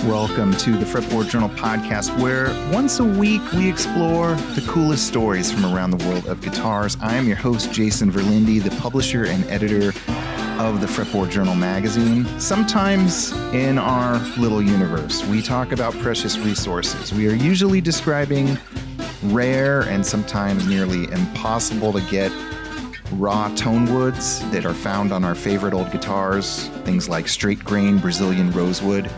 Welcome to the Fretboard Journal podcast, where once a week we explore the coolest stories from around the world of guitars. I am your host, Jason Verlinde, the publisher and editor of the Fretboard Journal magazine. Sometimes in our little universe, we talk about precious resources. We are usually describing rare and sometimes nearly impossible to get raw tone woods that are found on our favorite old guitars, things like straight grain Brazilian rosewood.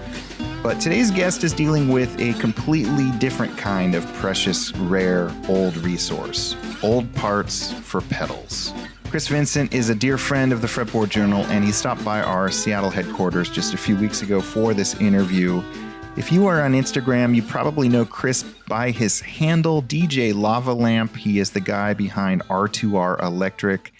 But today's guest is dealing with a completely different kind of precious, rare, old resource: old parts for pedals. Chris Vincent is a dear friend of the Fretboard Journal, and he stopped by our Seattle headquarters just a few weeks ago for this interview. If you are on Instagram, you probably know Chris by his handle, DJ Lava Lamp. He is the guy behind R2R Electric,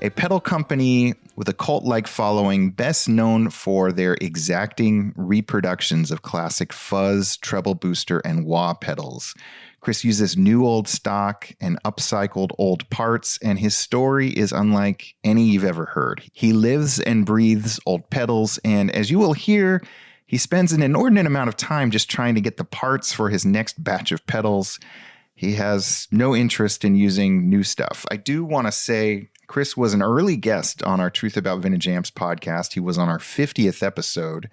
a pedal company with a cult-like following, best known for their exacting reproductions of classic fuzz, treble booster, and wah pedals. Chris uses new old stock and upcycled old parts, and his story is unlike any you've ever heard. He lives and breathes old pedals, and as you will hear, he spends an inordinate amount of time just trying to get the parts for his next batch of pedals. He has no interest in using new stuff. I do want to say Chris was an early guest on our Truth About Vintage Amps podcast. He was on our 50th episode.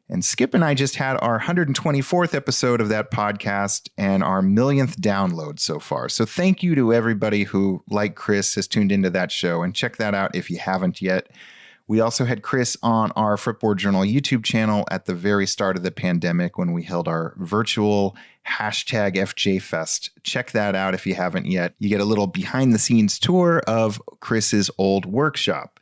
And Skip and I just had our 124th episode of that podcast and our millionth download so far. So thank you to everybody who, like Chris, has tuned into that show. And check that out if you haven't yet. We also had Chris on our Fretboard Journal YouTube channel at the very start of the pandemic when we held our virtual #FJFest. Check that out if you haven't yet. You get a little behind-the-scenes tour of Chris's old workshop.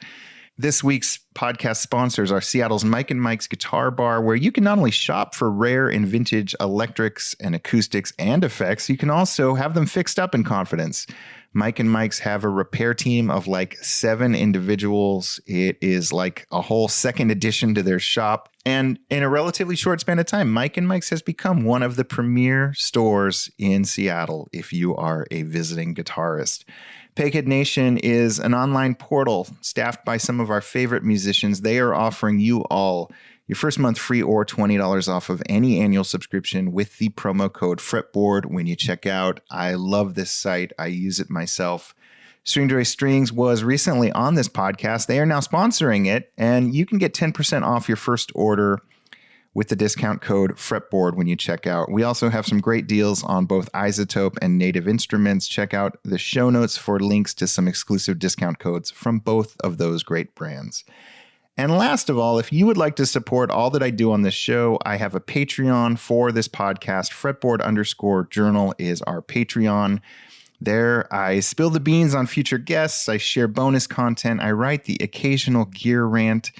This week's podcast sponsors are Seattle's Mike and Mike's Guitar Bar, where you can not only shop for rare and vintage electrics and acoustics and effects, you can also have them fixed up in confidence. Mike and Mike's have a repair team of like 7 individuals. It is like a whole second addition to their shop. And in a relatively short span of time, Mike and Mike's has become one of the premier stores in Seattle if you are a visiting guitarist. Peghead Nation is an online portal staffed by some of our favorite musicians. They are offering you all your first month free or $20 off of any annual subscription with the promo code Fretboard when you check out. I love this site. I use it myself. Stringjoy Strings was recently on this podcast. They are now sponsoring it, and you can get 10% off your first order with the discount code Fretboard when you check out. We also have some great deals on both Isotope and Native Instruments. Check out the show notes for links to some exclusive discount codes from both of those great brands. And last of all, if you would like to support all that I do on this show, I have a Patreon for this podcast. Fretboard_journal is our Patreon. There, I spill the beans on future guests. I share bonus content. I write the occasional gear rant,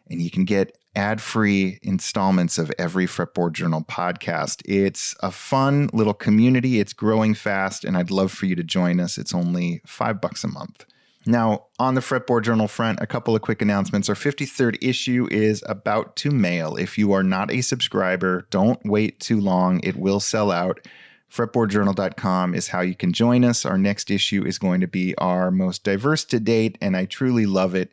and you can get ad-free installments of every Fretboard Journal podcast. It's a fun little community. It's growing fast, and I'd love for you to join us. It's only $5 a month. Now, on the Fretboard Journal front, a couple of quick announcements. Our 53rd issue is about to mail. If you are not a subscriber, don't wait too long. It will sell out. Fretboardjournal.com is how you can join us. Our next issue is going to be our most diverse to date, and I truly love it.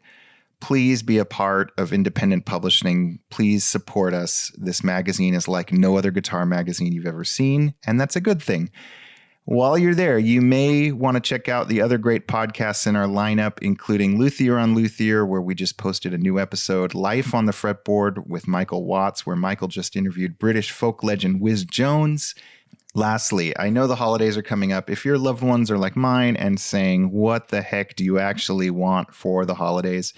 Please be a part of independent publishing. Please support us. This magazine is like no other guitar magazine you've ever seen, and that's a good thing. While you're there, you may want to check out the other great podcasts in our lineup, including Luthier on Luthier, where we just posted a new episode, Life on the Fretboard with Michael Watts, where Michael just interviewed British folk legend Wiz Jones. Lastly, I know the holidays are coming up. If your loved ones are like mine and saying, what the heck do you actually want for the holidays?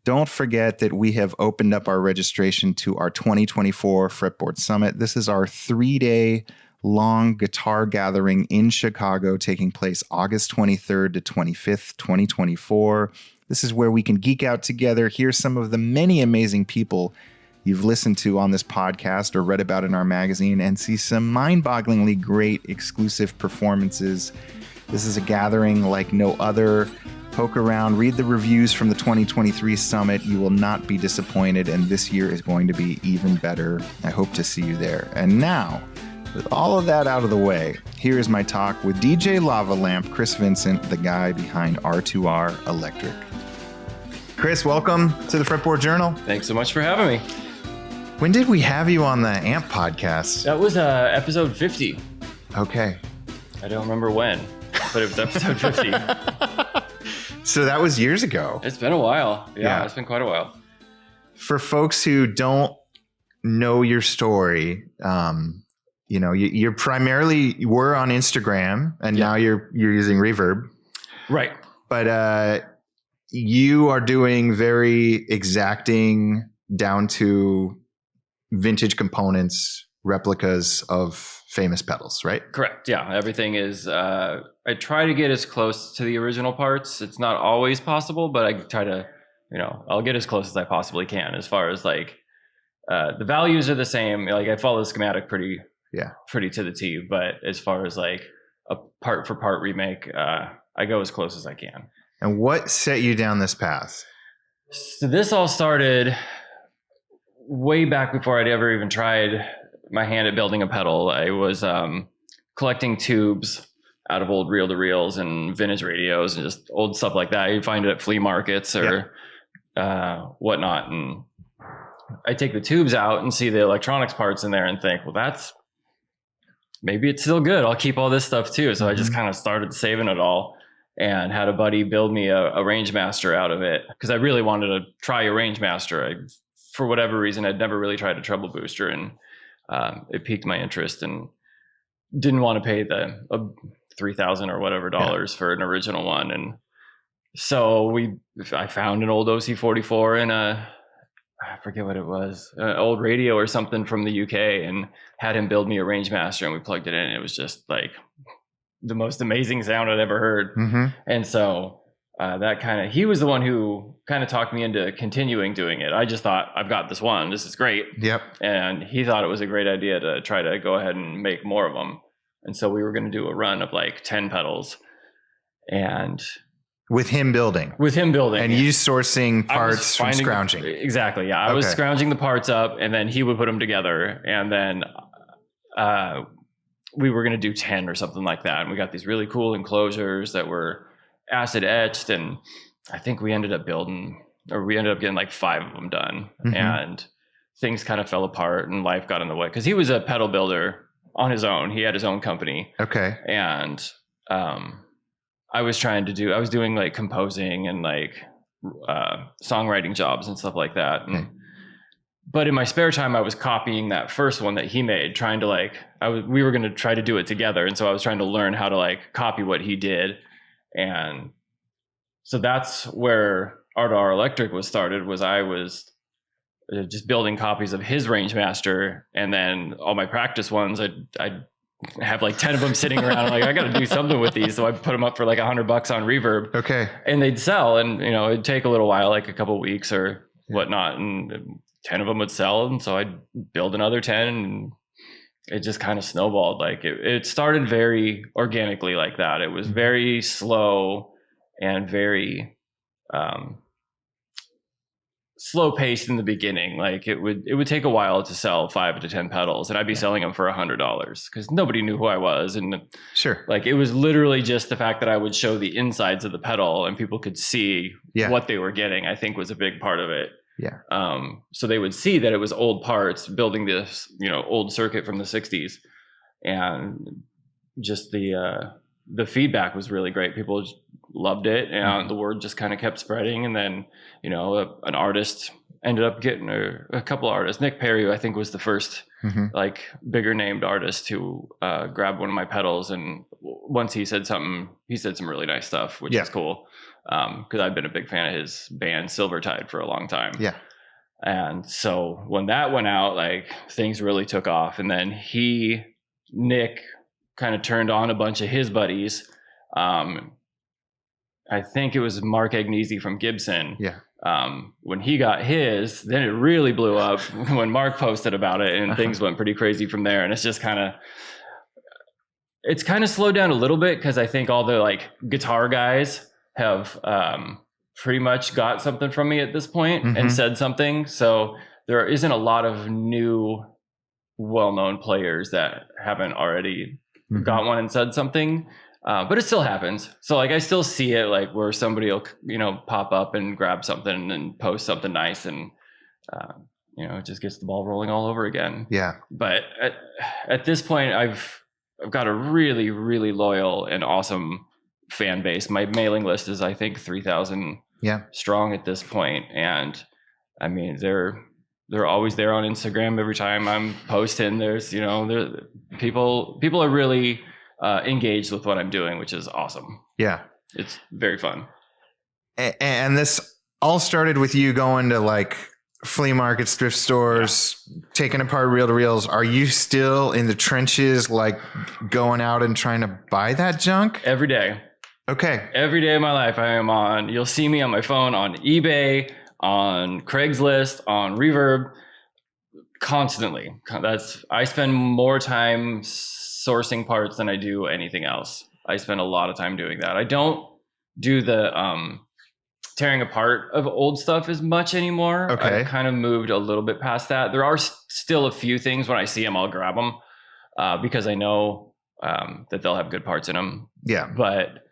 Don't forget that we have opened up our registration to our 2024 Fretboard Summit. This is our 3-day long guitar gathering in Chicago, taking place August 23rd to 25th, 2024. This is where we can geek out together, hear some of the many amazing people you've listened to on this podcast or read about in our magazine, and see some mind-bogglingly great exclusive performances. This is a gathering like no other. Poke around, read the reviews from the 2023 Summit. You will not be disappointed, and this year is going to be even better. I hope to see you there. And now, with all of that out of the way, here is my talk with DJ Lava Lamp, Chris Vincent, the guy behind R2R Electric. Chris, welcome to the Fretboard Journal. Thanks so much for having me. When did we have you on the AMP podcast? That was episode 50. Okay. I don't remember when, but it was episode 50. So that was years ago. It's been a while. Yeah, it's been quite a while. For folks who don't know your story, you're primarily were on Instagram, and now you're using Reverb, right? But you are doing very exacting, down to vintage components, replicas of famous pedals, right? Correct. Yeah, everything is. I try to get as close to the original parts. It's not always possible, but I try to, I'll get as close as I possibly can. As far as like the values are the same. Like I follow the schematic pretty to the T. But as far as like a part for part remake, I go as close as I can. And what set you down this path? So this all started way back before I'd ever even tried my hand at building a pedal. I was collecting tubes out of old reel-to-reels and vintage radios and just old stuff like that. You find it at flea markets or whatnot. And I take the tubes out and see the electronics parts in there and think, well, maybe it's still good. I'll keep all this stuff too. So I just kind of started saving it all and had a buddy build me a Rangemaster out of it because I really wanted to try a Rangemaster. For whatever reason, I'd never really tried a treble booster, and it piqued my interest and didn't want to pay the $3,000 or whatever dollars for an original one. And so I found an old OC44 and I forget what it was, an old radio or something from the UK, and had him build me a Rangemaster, and we plugged it in. And it was just like the most amazing sound I'd ever heard. Mm-hmm. And so he was the one who kind of talked me into continuing doing it. I just thought, I've got this one, this is great. Yep. And he thought it was a great idea to try to go ahead and make more of them. And so we were going to do a run of like 10 pedals. And with him building. And you sourcing parts from scrounging. Exactly. Yeah. I was scrounging the parts up, and then he would put them together. And then we were going to do 10 or something like that. And we got these really cool enclosures that were acid etched. And I think we ended up getting like 5 of them done. Mm-hmm. And things kind of fell apart and life got in the way. Because he was a pedal builder on his own. He had his own company. Okay. And I was doing like composing and like songwriting jobs and stuff like that. And, but in my spare time, I was copying that first one that he made, trying to we were going to try to do it together. And so I was trying to learn how to like copy what he did. And so that's where R2R Electric was started. I was just building copies of his Rangemaster, and then all my practice ones, I'd have like 10 of them sitting around. I'm like, I got to do something with these. So I put them up for like $100 on Reverb. Okay. And they'd sell, and it'd take a little while, like a couple of weeks or whatnot. And 10 of them would sell. And so I'd build another 10, and it just kind of snowballed. Like it started very organically like that. It was very slow and very slow paced in the beginning. Like it would take a while to sell 5 to 10 pedals, and I'd be selling them for $100 because nobody knew who I was. And sure, like it was literally just the fact that I would show the insides of the pedal and people could see what they were getting, I think was a big part of it. Yeah. So they would see that it was old parts building this, old circuit from the 60s, and just the feedback was really great. People loved it, and the word just kind of kept spreading. And then, an artist ended up getting, or a couple artists. Nick Perry, who I think was the first like bigger named artist to grab one of my pedals. And once he said some really nice stuff, which is cool. Because I've been a big fan of his band Silvertide for a long time. Yeah. And so when that went out, like things really took off. And then Nick kind of turned on a bunch of his buddies. I think it was Mark Agnesi from Gibson. Yeah. When he got his, then it really blew up when Mark posted about it, and things went pretty crazy from there. And it's just it's kind of slowed down a little bit because I think all the like guitar guys have pretty much got something from me at this point and said something. So there isn't a lot of new well-known players that haven't already got one and said something. But it still happens. So like I still see it, like where somebody will, pop up and grab something and post something nice. And it just gets the ball rolling all over again. Yeah. But at this point, I've got a really, really loyal and awesome fan base. My mailing list is, I think, 3,000 strong at this point. And I mean, they're always there on Instagram. Every time I'm posting, there's, people are really engaged with what I'm doing, which is awesome. Yeah. It's very fun. And this all started with you going to like flea markets, thrift stores, taking apart reel-to-reels. Are you still in the trenches, like going out and trying to buy that junk? Every day. Okay. Every day of my life, you'll see me on my phone, on eBay, on Craigslist, on Reverb, constantly. I spend more time sourcing parts than I do anything else. I spend a lot of time doing that. I don't do the tearing apart of old stuff as much anymore. Okay. I've kind of moved a little bit past that. There are still a few things when I see them, I'll grab them because I know that they'll have good parts in them. Yeah. But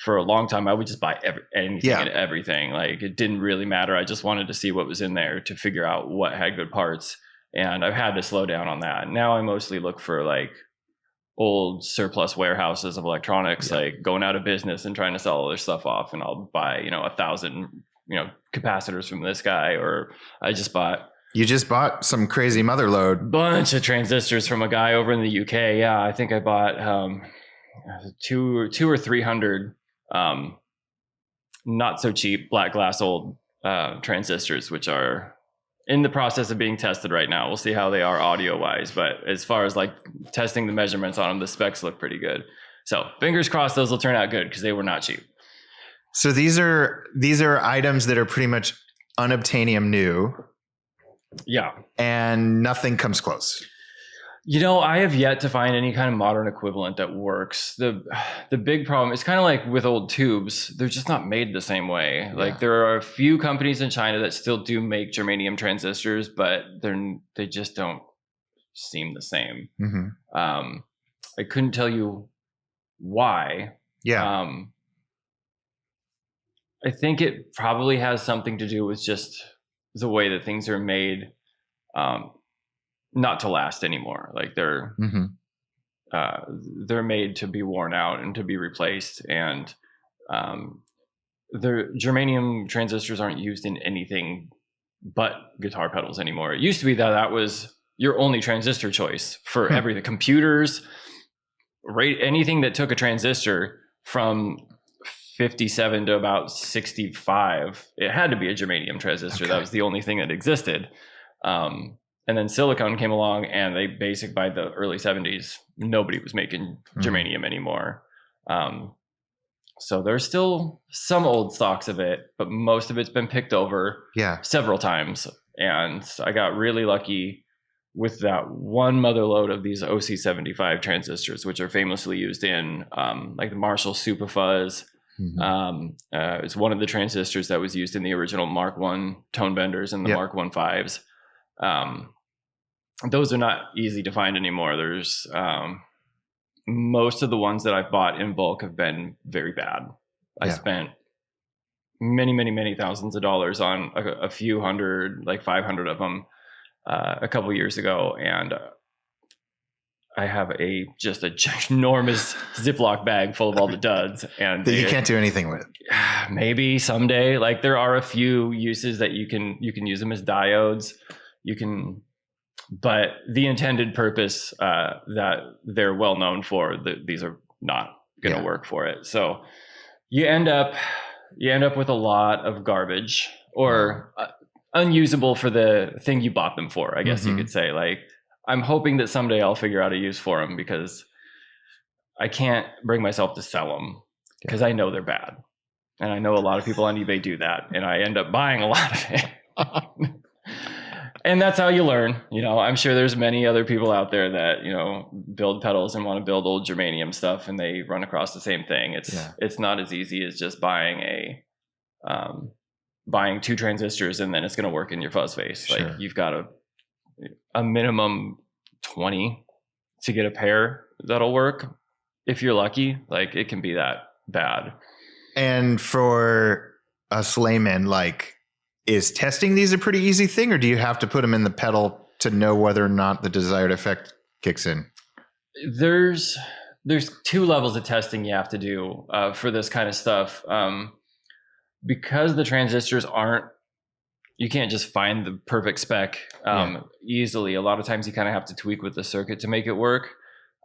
for a long time, I would just buy anything and everything. Like, it didn't really matter. I just wanted to see what was in there to figure out what had good parts. And I've had to slow down on that. Now I mostly look for like old surplus warehouses of electronics, like going out of business and trying to sell all their stuff off. And I'll buy, 1,000, capacitors from this guy, or You just bought some crazy mother load. Bunch of transistors from a guy over in the UK. Yeah, I think I bought 200 or 300 not so cheap black glass old transistors, which are in the process of being tested right now. We'll see how they are audio wise, but as far as like testing the measurements on them, the specs look pretty good. So fingers crossed those will turn out good, because they were not cheap. So these are items that are pretty much unobtainium new. Yeah. And nothing comes close. I have yet to find any kind of modern equivalent that works. The big problem is kind of like with old tubes. They're just not made the same way. Yeah. Like, there are a few companies in China that still do make germanium transistors, but they just don't seem the same. Mm-hmm. I couldn't tell you why. Yeah. I think it probably has something to do with just the way that things are made. Not to last anymore. Like, they're made to be worn out and to be replaced. And the germanium transistors aren't used in anything but guitar pedals anymore. It used to be that was your only transistor choice for everything. Computers, anything that took a transistor from 57 to about 65, it had to be a germanium transistor. Okay. That was the only thing that existed. And then silicon came along, and by the early 70s, nobody was making germanium anymore. So there's still some old stocks of it, but most of it's been picked over several times. And I got really lucky with that one mother load of these OC75 transistors, which are famously used in like the Marshall Super Fuzz. It's one of the transistors that was used in the original Mark I tone benders and the Mark I 5s. Those are not easy to find anymore. There's most of the ones that I've bought in bulk have been very bad. I spent many, many, many thousands of dollars on a few hundred, like 500 of them a couple years ago. And I have just a ginormous Ziploc bag full of all the duds, and that you can't do anything with. Maybe someday. Like, there are a few uses that you can use them as diodes. But the intended purpose that they're well known for, these are not going to work for it. So you end up with a lot of garbage, or unusable for the thing you bought them for, I guess you could say. Like, I'm hoping that someday I'll figure out a use for them, because I can't bring myself to sell them, because I know they're bad. And I know a lot of people on eBay do that, and I end up buying a lot of it. And that's how you learn. I'm sure there's many other people out there that, build pedals and want to build old germanium stuff, and they run across the same thing. It's not as easy as just buying buying 2 transistors and then it's going to work in your fuzz face. Sure. Like, you've got a minimum 20 to get a pair that'll work. If you're lucky, like, it can be that bad. And for us laymen, like, Is testing these a pretty easy thing, or do you have to put them in the pedal to know whether or not the desired effect kicks in? There's two levels of testing you have to do for this kind of stuff. Because the transistors you can't just find the perfect spec easily. A lot of times you kind of have to tweak with the circuit to make it work.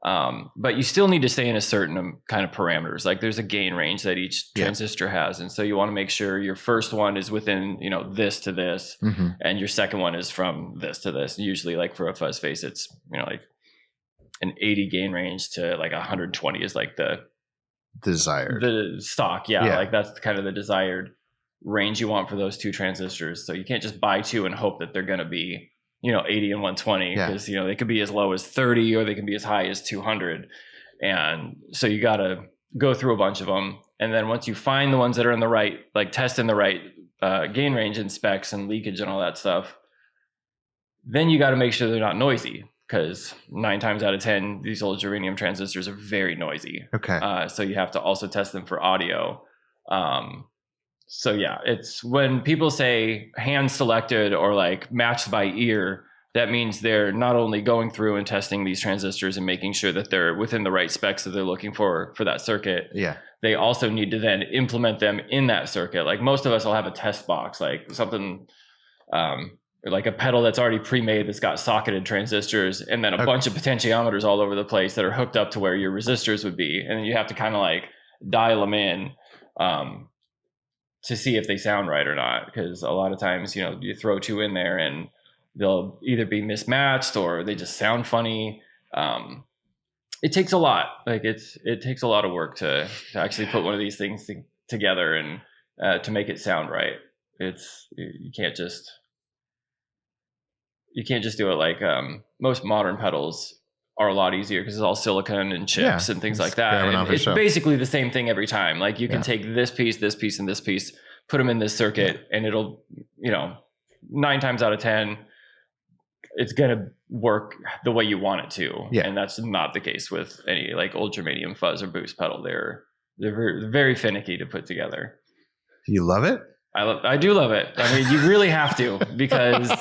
But you still need to stay in a certain kind of parameters. Like there's a gain range that each transistor has. And so you want to make sure your first one is within, this to this, and your second one is from this to this. Usually like for a fuzz face, it's, like an 80 gain range to like 120 is like the stock. Yeah. Like that's kind of the desired range you want for those two transistors. So you can't just buy two and hope that they're going to be 80 and 120, because they could be as low as 30 or they can be as high as 200. And so you got to go through a bunch of them, and then once you find the ones that are in the right, like test in the right gain range and specs and leakage and all that stuff, then you got to make sure they're not noisy, because 9 times out of 10 these old germanium transistors are very noisy. So you have to also test them for audio. So yeah, it's when people say hand selected or like matched by ear, that means they're not only going through and testing these transistors and making sure that they're within the right specs that they're looking for that circuit. They also need to then implement them in that circuit. Like most of us will have a test box, like something like a pedal that's already pre-made that's got socketed transistors, and then a bunch of potentiometers all over the place that are hooked up to where your resistors would be. And then you have to kind of like dial them in to see if they sound right or not, because a lot of times you throw two in there and they'll either be mismatched or they just sound funny. It takes a lot. Like it takes a lot of work to actually put one of these things together and to make it sound right. You can't just do it like most modern pedals are a lot easier, because it's all silicon and chips and things like that. And it's basically the same thing every time. Like you can take this piece, and this piece, put them in this circuit, and it'll, 9 times out of 10, it's going to work the way you want it to. And that's not the case with any like old germanium fuzz or boost pedal. They're very, very finicky to put together. You love it? I do love it. I mean, you really have to, because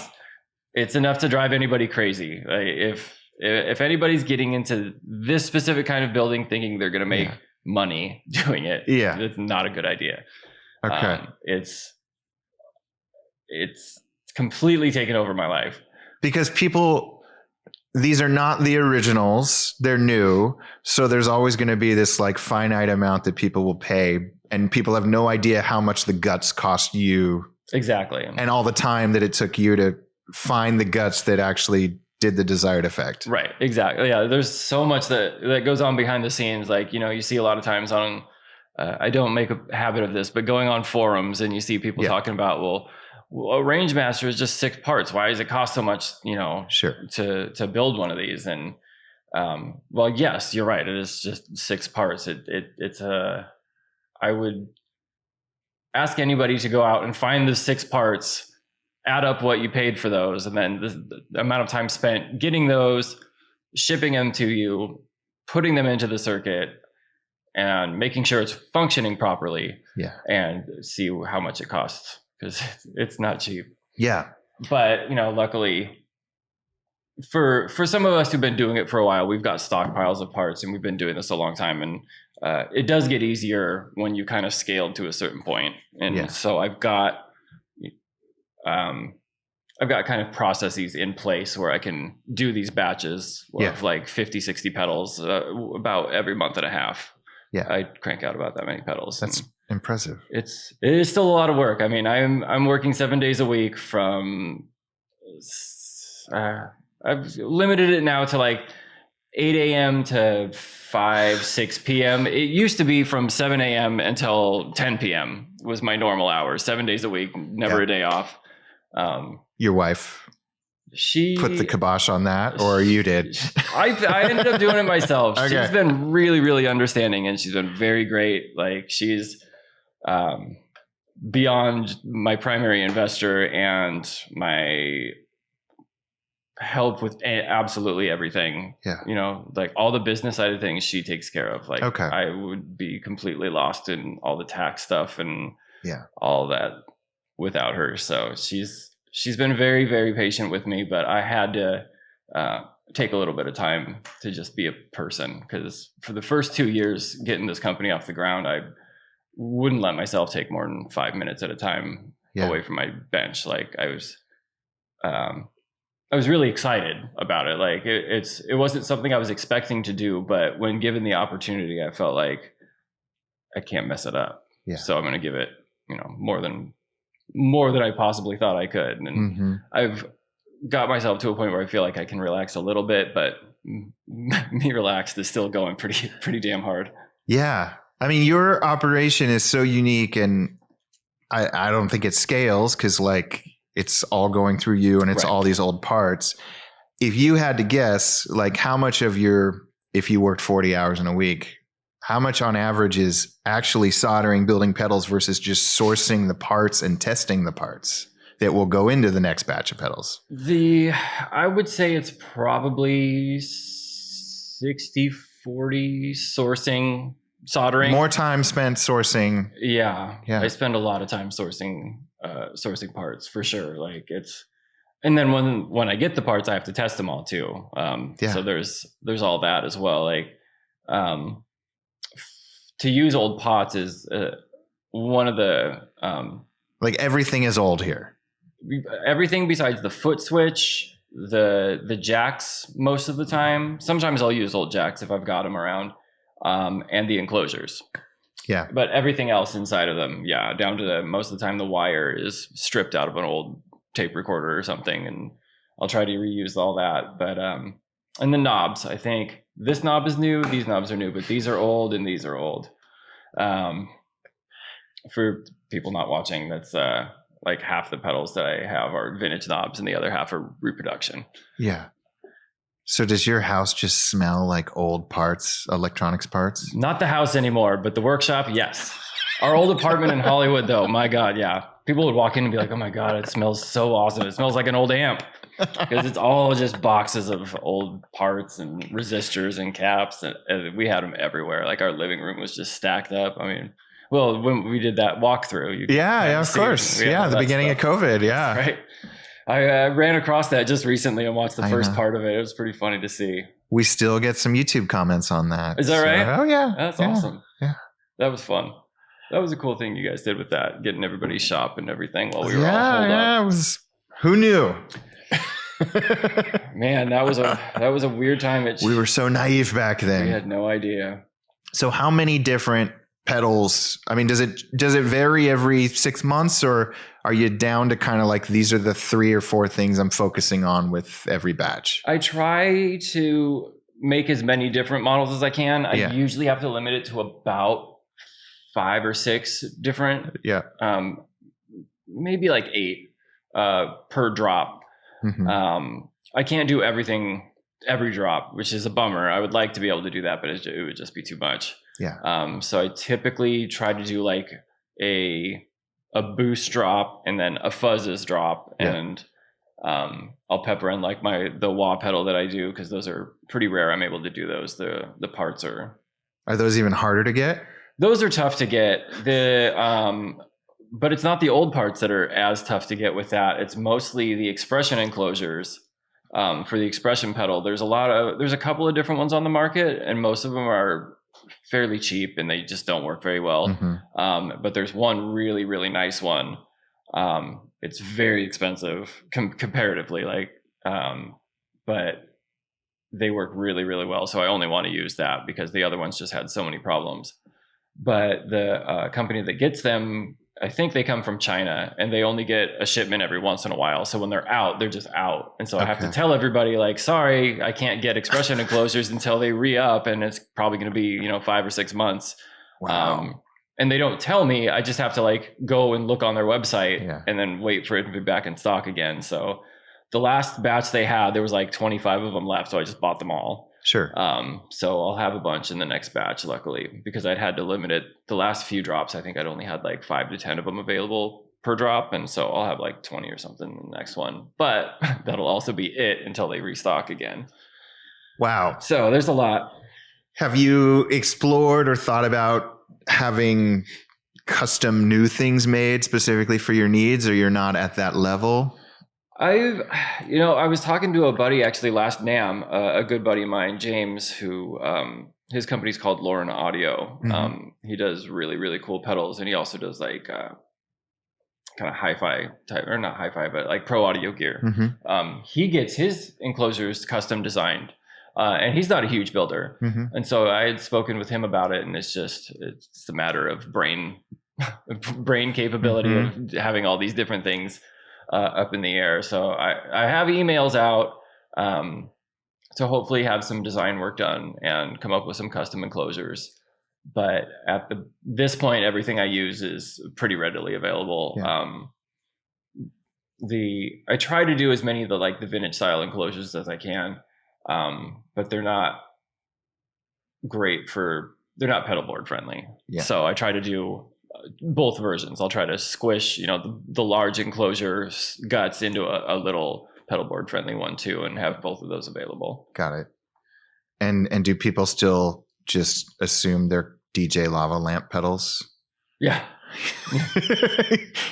it's enough to drive anybody crazy. Like if anybody's getting into this specific kind of building thinking they're going to make money doing it, it's not a good idea. It's completely taken over my life. Because these are not the originals, they're new. So there's always going to be this like finite amount that people will pay, and people have no idea how much the guts cost you. Exactly. And all the time that it took you to find the guts that actually did the desired effect. Right. Exactly. Yeah. There's so much that goes on behind the scenes. Like, you see a lot of times on, I don't make a habit of this, but going on forums and you see people talking about, well, a range master is just 6 parts. Why does it cost so much, to build one of these? And, well, yes, you're right. It is just 6 parts. I would ask anybody to go out and find the 6 parts, add up what you paid for those, and then the amount of time spent getting those, shipping them to you, putting them into the circuit, and making sure it's functioning properly. And see how much it costs, because it's not cheap. But luckily for some of us who've been doing it for a while, we've got stockpiles of parts, and we've been doing this a long time, and it does get easier when you kind of scaled to a certain point. And so I've got kind of processes in place where I can do these batches of like 50, 60 pedals about every month and a half. I crank out about that many pedals. That's impressive. It is still a lot of work. I mean, I'm working 7 days a week from, I've limited it now to like 8 a.m. to 5, 6 p.m. It used to be from 7 a.m. until 10 p.m. was my normal hours, 7 days a week, never a day off. Your wife, she put the kibosh on that, or you did? I ended up doing it myself. She's been really, really understanding, and she's been very great. Like she's beyond my primary investor and my help with absolutely everything. Like all the business side of things she takes care of. Like I would be completely lost in all the tax stuff and all that without her. So she's been very, very patient with me, but I had to take a little bit of time to just be a person, because for the first 2 years getting this company off the ground, I wouldn't let myself take more than 5 minutes at a time away from my bench. Like I was really excited about it. Like it wasn't something I was expecting to do, but when given the opportunity, I felt like I can't mess it up. Yeah. So I'm going to give it, more than I possibly thought I could. And I've got myself to a point where I feel like I can relax a little bit, but me relaxed is still going pretty damn hard. Yeah. I mean, your operation is so unique, and I don't think it scales because like it's all going through you and it's all these old parts. If you had to guess, like how much of if you worked 40 hours in a week, how much on average is actually soldering, building pedals versus just sourcing the parts and testing the parts that will go into the next batch of pedals? I would say it's probably 60-40 sourcing, soldering. More time spent sourcing. Yeah. I spend a lot of time sourcing parts for sure. Like and then when I get the parts, I have to test them all too. So there's all that as well. Like, to use old pots is one of the like everything is old here. Everything besides the foot switch, the jacks most of the time. Sometimes I'll use old jacks if I've got them around, and the enclosures. Yeah. But everything else inside of them, down to most of the time the wire is stripped out of an old tape recorder or something, and I'll try to reuse all that. But and the knobs, I think this knob is new, these knobs are new, but these are old and these are old. For people not watching, that's like half the pedals that I have are vintage knobs and the other half are reproduction. Yeah. So does your house just smell like old parts, electronics parts? Not the house anymore, but the workshop, yes. Our old apartment in Hollywood, though, my God, yeah. People would walk in and be like, oh my God, it smells so awesome. It smells like an old amp. Because it's all just boxes of old parts and resistors and caps. And we had them everywhere. Like our living room was just stacked up. I mean, well, when we did that walkthrough. Of course. The beginning of COVID. Yeah. Right. I ran across that just recently and watched the first part of it. It was pretty funny to see. We still get some YouTube comments on that. Is that right? Oh, yeah. That's awesome. Yeah. That was fun. That was a cool thing you guys did with that, getting everybody's shop and everything while we were all holed up. It was, who knew? Man, that was a weird time. We were so naive back then. We had no idea. So how many different pedals? I mean, does it vary every 6 months, or are you down to kind of like these are the 3 or 4 things I'm focusing on with every batch? I try to make as many different models as I can. I usually have to limit it to about 5 or 6 different. Yeah. Maybe like 8 per drop. Mm-hmm. I can't do everything every drop, which is a bummer. I would like to be able to do that, but it would just be too much. Yeah. So I typically try to do like a boost drop and then a fuzzes drop, and I'll pepper in like the wah pedal that I do, because those are pretty rare. I'm able to do those. The parts are those even harder to get? Those are tough to get. But it's not the old parts that are as tough to get with that. It's mostly the expression enclosures. For the expression pedal, there's a couple of different ones on the market, and most of them are fairly cheap and they just don't work very well. Mm-hmm. But there's one really, really nice one. It's very expensive comparatively, but they work really, really well. So I only want to use that because the other ones just had so many problems. But the company that gets them, I think they come from China, and they only get a shipment every once in a while. So when they're out, they're just out. And so I have to tell everybody, like, sorry, I can't get expression enclosures until they re-up, and it's probably going to be 5 or 6 months. Wow. And they don't tell me. I just have to like go and look on their website and then wait for it to be back in stock again. So the last batch they had, there was like 25 of them left. So I just bought them all. Sure. So I'll have a bunch in the next batch, luckily, because I'd had to limit it. The last few drops, I think I'd only had like 5 to 10 of them available per drop. And so I'll have like 20 or something in the next one, but that'll also be it until they restock again. Wow. So there's a lot. Have you explored or thought about having custom new things made specifically for your needs, or you're not at that level? I was talking to a buddy actually last NAMM, a good buddy of mine, James, who his company's called Lauren Audio. He does really, really cool pedals, and he also does like kind of hi-fi type, or not hi-fi, but like pro audio gear. He gets his enclosures custom designed, and he's not a huge builder. And so I had spoken with him about it, and it's a matter of brain capability of having all these different things up in the air. So I have emails out to hopefully have some design work done and come up with some custom enclosures. But at this point, everything I use is pretty readily available. I try to do as many of the vintage style enclosures as I can, but they're not great they're not pedal board friendly. So I try to do both versions. I'll try to squish, the large enclosure guts into a little pedal board friendly one too, and have both of those available. Got it. And do people still just assume they're DJ lava lamp pedals? Yeah.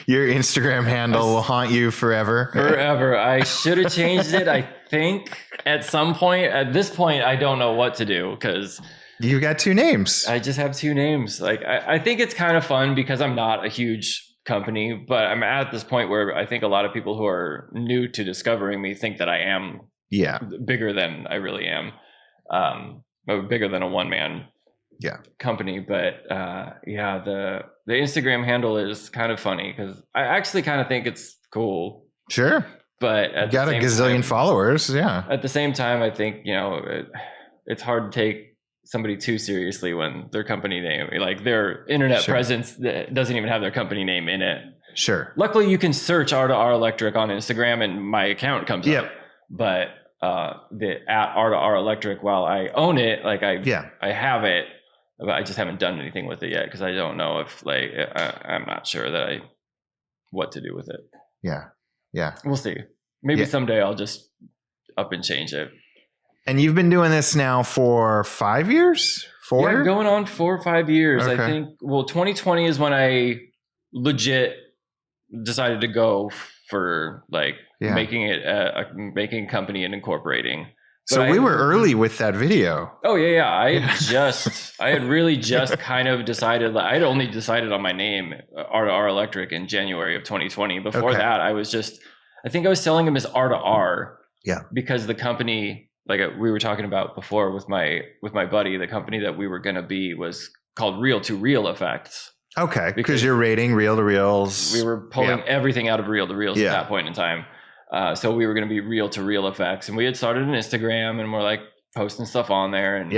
Your Instagram handle will haunt you forever. Forever. I should have changed it, I think, at some point. At this point, I don't know what to do, because you got two names. I just have two names. Like, I think it's kind of fun because I'm not a huge company, but I'm at this point where I think a lot of people who are new to discovering me think that I am bigger than I really am. Bigger than a one-man company. But the Instagram handle is kind of funny because I actually kind of think it's cool. Sure. But you got a gazillion followers. Yeah. At the same time, I think, it's hard to take somebody too seriously when their company name, like their internet presence, doesn't even have their company name in it. Sure. Luckily, you can search R2R Electric on Instagram and my account comes up. But the at R2R Electric, while I own it, like I have it, but I just haven't done anything with it yet because I don't know if I'm not sure what to do with it. Yeah. We'll see. Maybe someday I'll just up and change it. And you've been doing this now for 5 years? 4? Yeah, going on 4 or 5 years. Okay. I think, 2020 is when I legit decided to go for making a company and incorporating. But so we were early with that video. Oh yeah. I had really just kind of decided, I had only decided on my name, R2R Electric, in January of 2020. Before that, I think I was selling them as R2R. Yeah. Because the company, like we were talking about before with my buddy, the company that we were going to be was called Reel to Reel Effects. Okay, because you're rating reel to reels. We were pulling everything out of reel to reels at that point in time. So we were going to be Reel to Reel Effects, and we had started an Instagram, and we're like posting stuff on there, and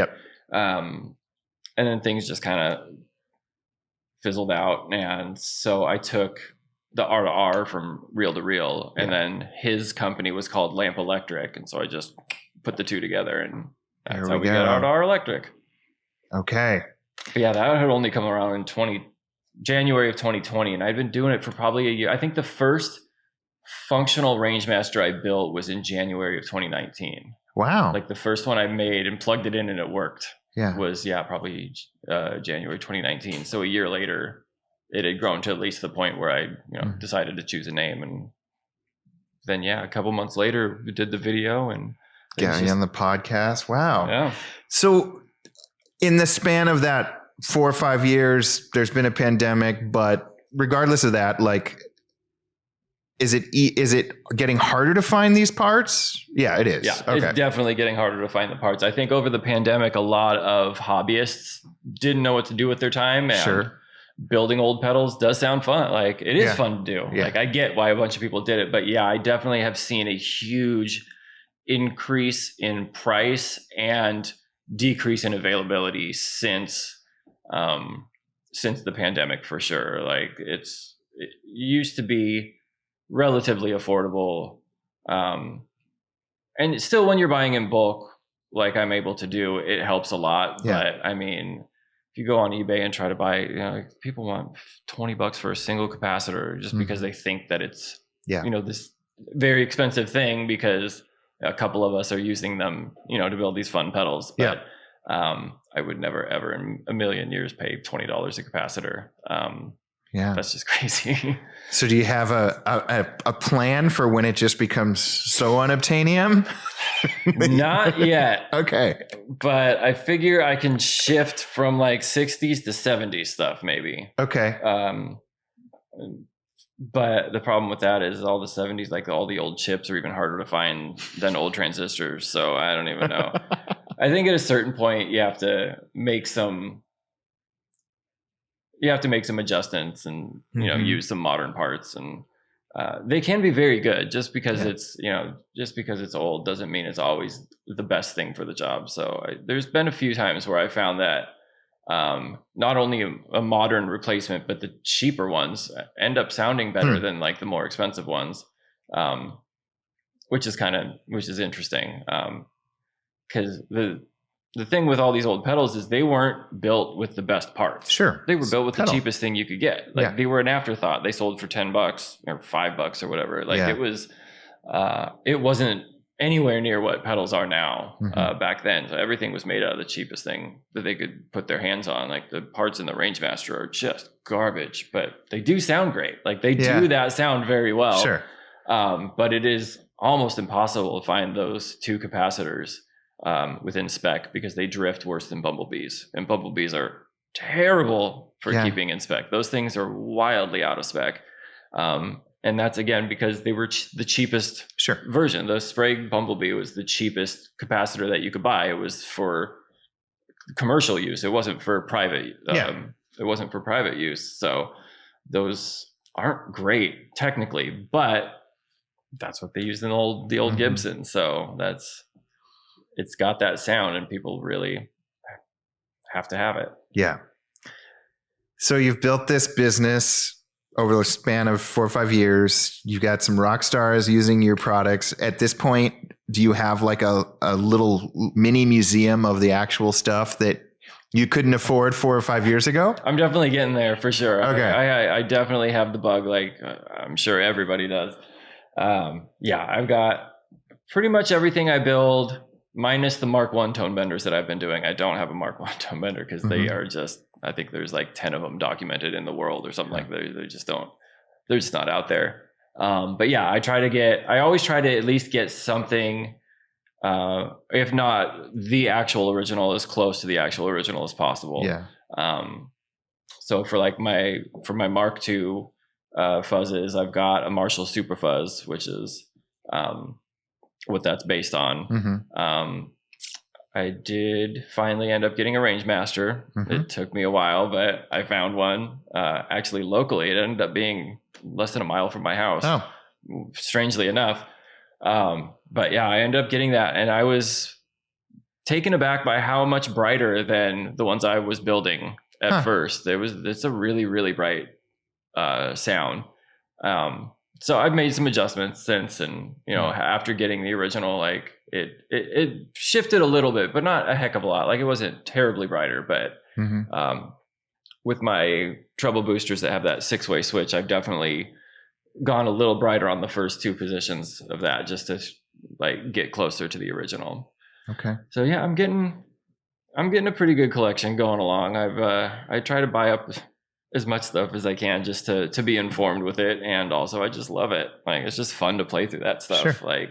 and then things just kind of fizzled out, and so I took the R2R from Reel to Reel, and then his company was called Lamp Electric, and so I just put the two together, and that's how we got R2R Electric. Okay. But yeah, that had only come around in January of 2020, and I'd been doing it for probably a year. I think the first functional Rangemaster I built was in January of 2019. Wow. Like the first one I made and plugged it in and it worked. Was probably January 2019. So a year later, it had grown to at least the point where I decided to choose a name, and then a couple months later we did the video and on the podcast. Wow. Yeah. So in the span of that 4 or 5 years, there's been a pandemic, but regardless of that, is it getting harder to find these parts? Yeah, it is. Yeah, it's definitely getting harder to find the parts. I think over the pandemic, a lot of hobbyists didn't know what to do with their time. And building old pedals does sound fun. Like it is fun to do. Yeah. Like I get why a bunch of people did it, but I definitely have seen a huge increase in price and decrease in availability since the pandemic, for sure. Like it used to be relatively affordable, and still when you're buying in bulk, like I'm able to do, it helps a lot. But I mean, if you go on eBay and try to buy, people want $20 for a single capacitor just because they think that it's this very expensive thing because a couple of us are using them, to build these fun pedals. But I would never, ever in a million years pay $20 a capacitor. Yeah. That's just crazy. So do you have a plan for when it just becomes so unobtainium? Not yet. Okay. But I figure I can shift from like 60s to 70s stuff maybe. Okay. But the problem with that is all the 70s, like all the old chips are even harder to find than old transistors. So I don't even know. I think at a certain point you have to make some adjustments and, you know, use some modern parts, and they can be very good. Just because it's, you know, just because it's old doesn't mean it's always the best thing for the job. So there's been a few times where I found that not only a modern replacement, but the cheaper ones end up sounding better than like the more expensive ones, which is interesting. Because the thing with all these old pedals is they weren't built with the best parts. Sure. They were built with the cheapest thing you could get. Like they were an afterthought. They sold for $10 or $5 or whatever. Like it wasn't anywhere near what pedals are now back then. So everything was made out of the cheapest thing that they could put their hands on. Like the parts in the Rangemaster are just garbage, but they do sound great. Like they do that sound very well. Sure. But it is almost impossible to find those two capacitors within spec, because they drift worse than bumblebees, and bumblebees are terrible for keeping in spec. Those things are wildly out of spec. And that's again because they were the cheapest version. The Sprague Bumblebee was the cheapest capacitor that you could buy. It was for commercial use. It wasn't for private. It wasn't for private use. So those aren't great technically, but that's what they used in the old Gibson. So it's got that sound, and people really have to have it. Yeah. So you've built this business over the span of 4 or 5 years. You've got some rock stars using your products. At this point, do you have like a little mini museum of the actual stuff that you couldn't afford 4 or 5 years ago? I'm definitely getting there for sure. Okay. I definitely have the bug, like I'm sure everybody does. I've got pretty much everything I build, minus the Mark I tone benders that I've been doing. I don't have a Mark I tone bender because they are just, I think there's like 10 of them documented in the world or something like that. They're just not out there. But yeah, I always try to at least get something, if not the actual original, as close to the actual original as possible. Yeah. So for my Mark II fuzzes, I've got a Marshall Super Fuzz, which is what that's based on. I did finally end up getting a Rangemaster. It took me a while, but I found one actually locally. It ended up being less than a mile from my house, strangely enough. But yeah, I ended up getting that, and I was taken aback by how much brighter than the ones I was building at first. It's a really, really bright sound. So I've made some adjustments since, and after getting the original, like it shifted a little bit, but not a heck of a lot. Like it wasn't terribly brighter, but with my treble boosters that have that 6-way switch, I've definitely gone a little brighter on the first 2 positions of that, just to like get closer to the original. Okay. So yeah, I'm getting a pretty good collection going along. I try to buy up as much stuff as I can just to be informed with it, and also I just love it. Like it's just fun to play through that stuff. Sure. Like,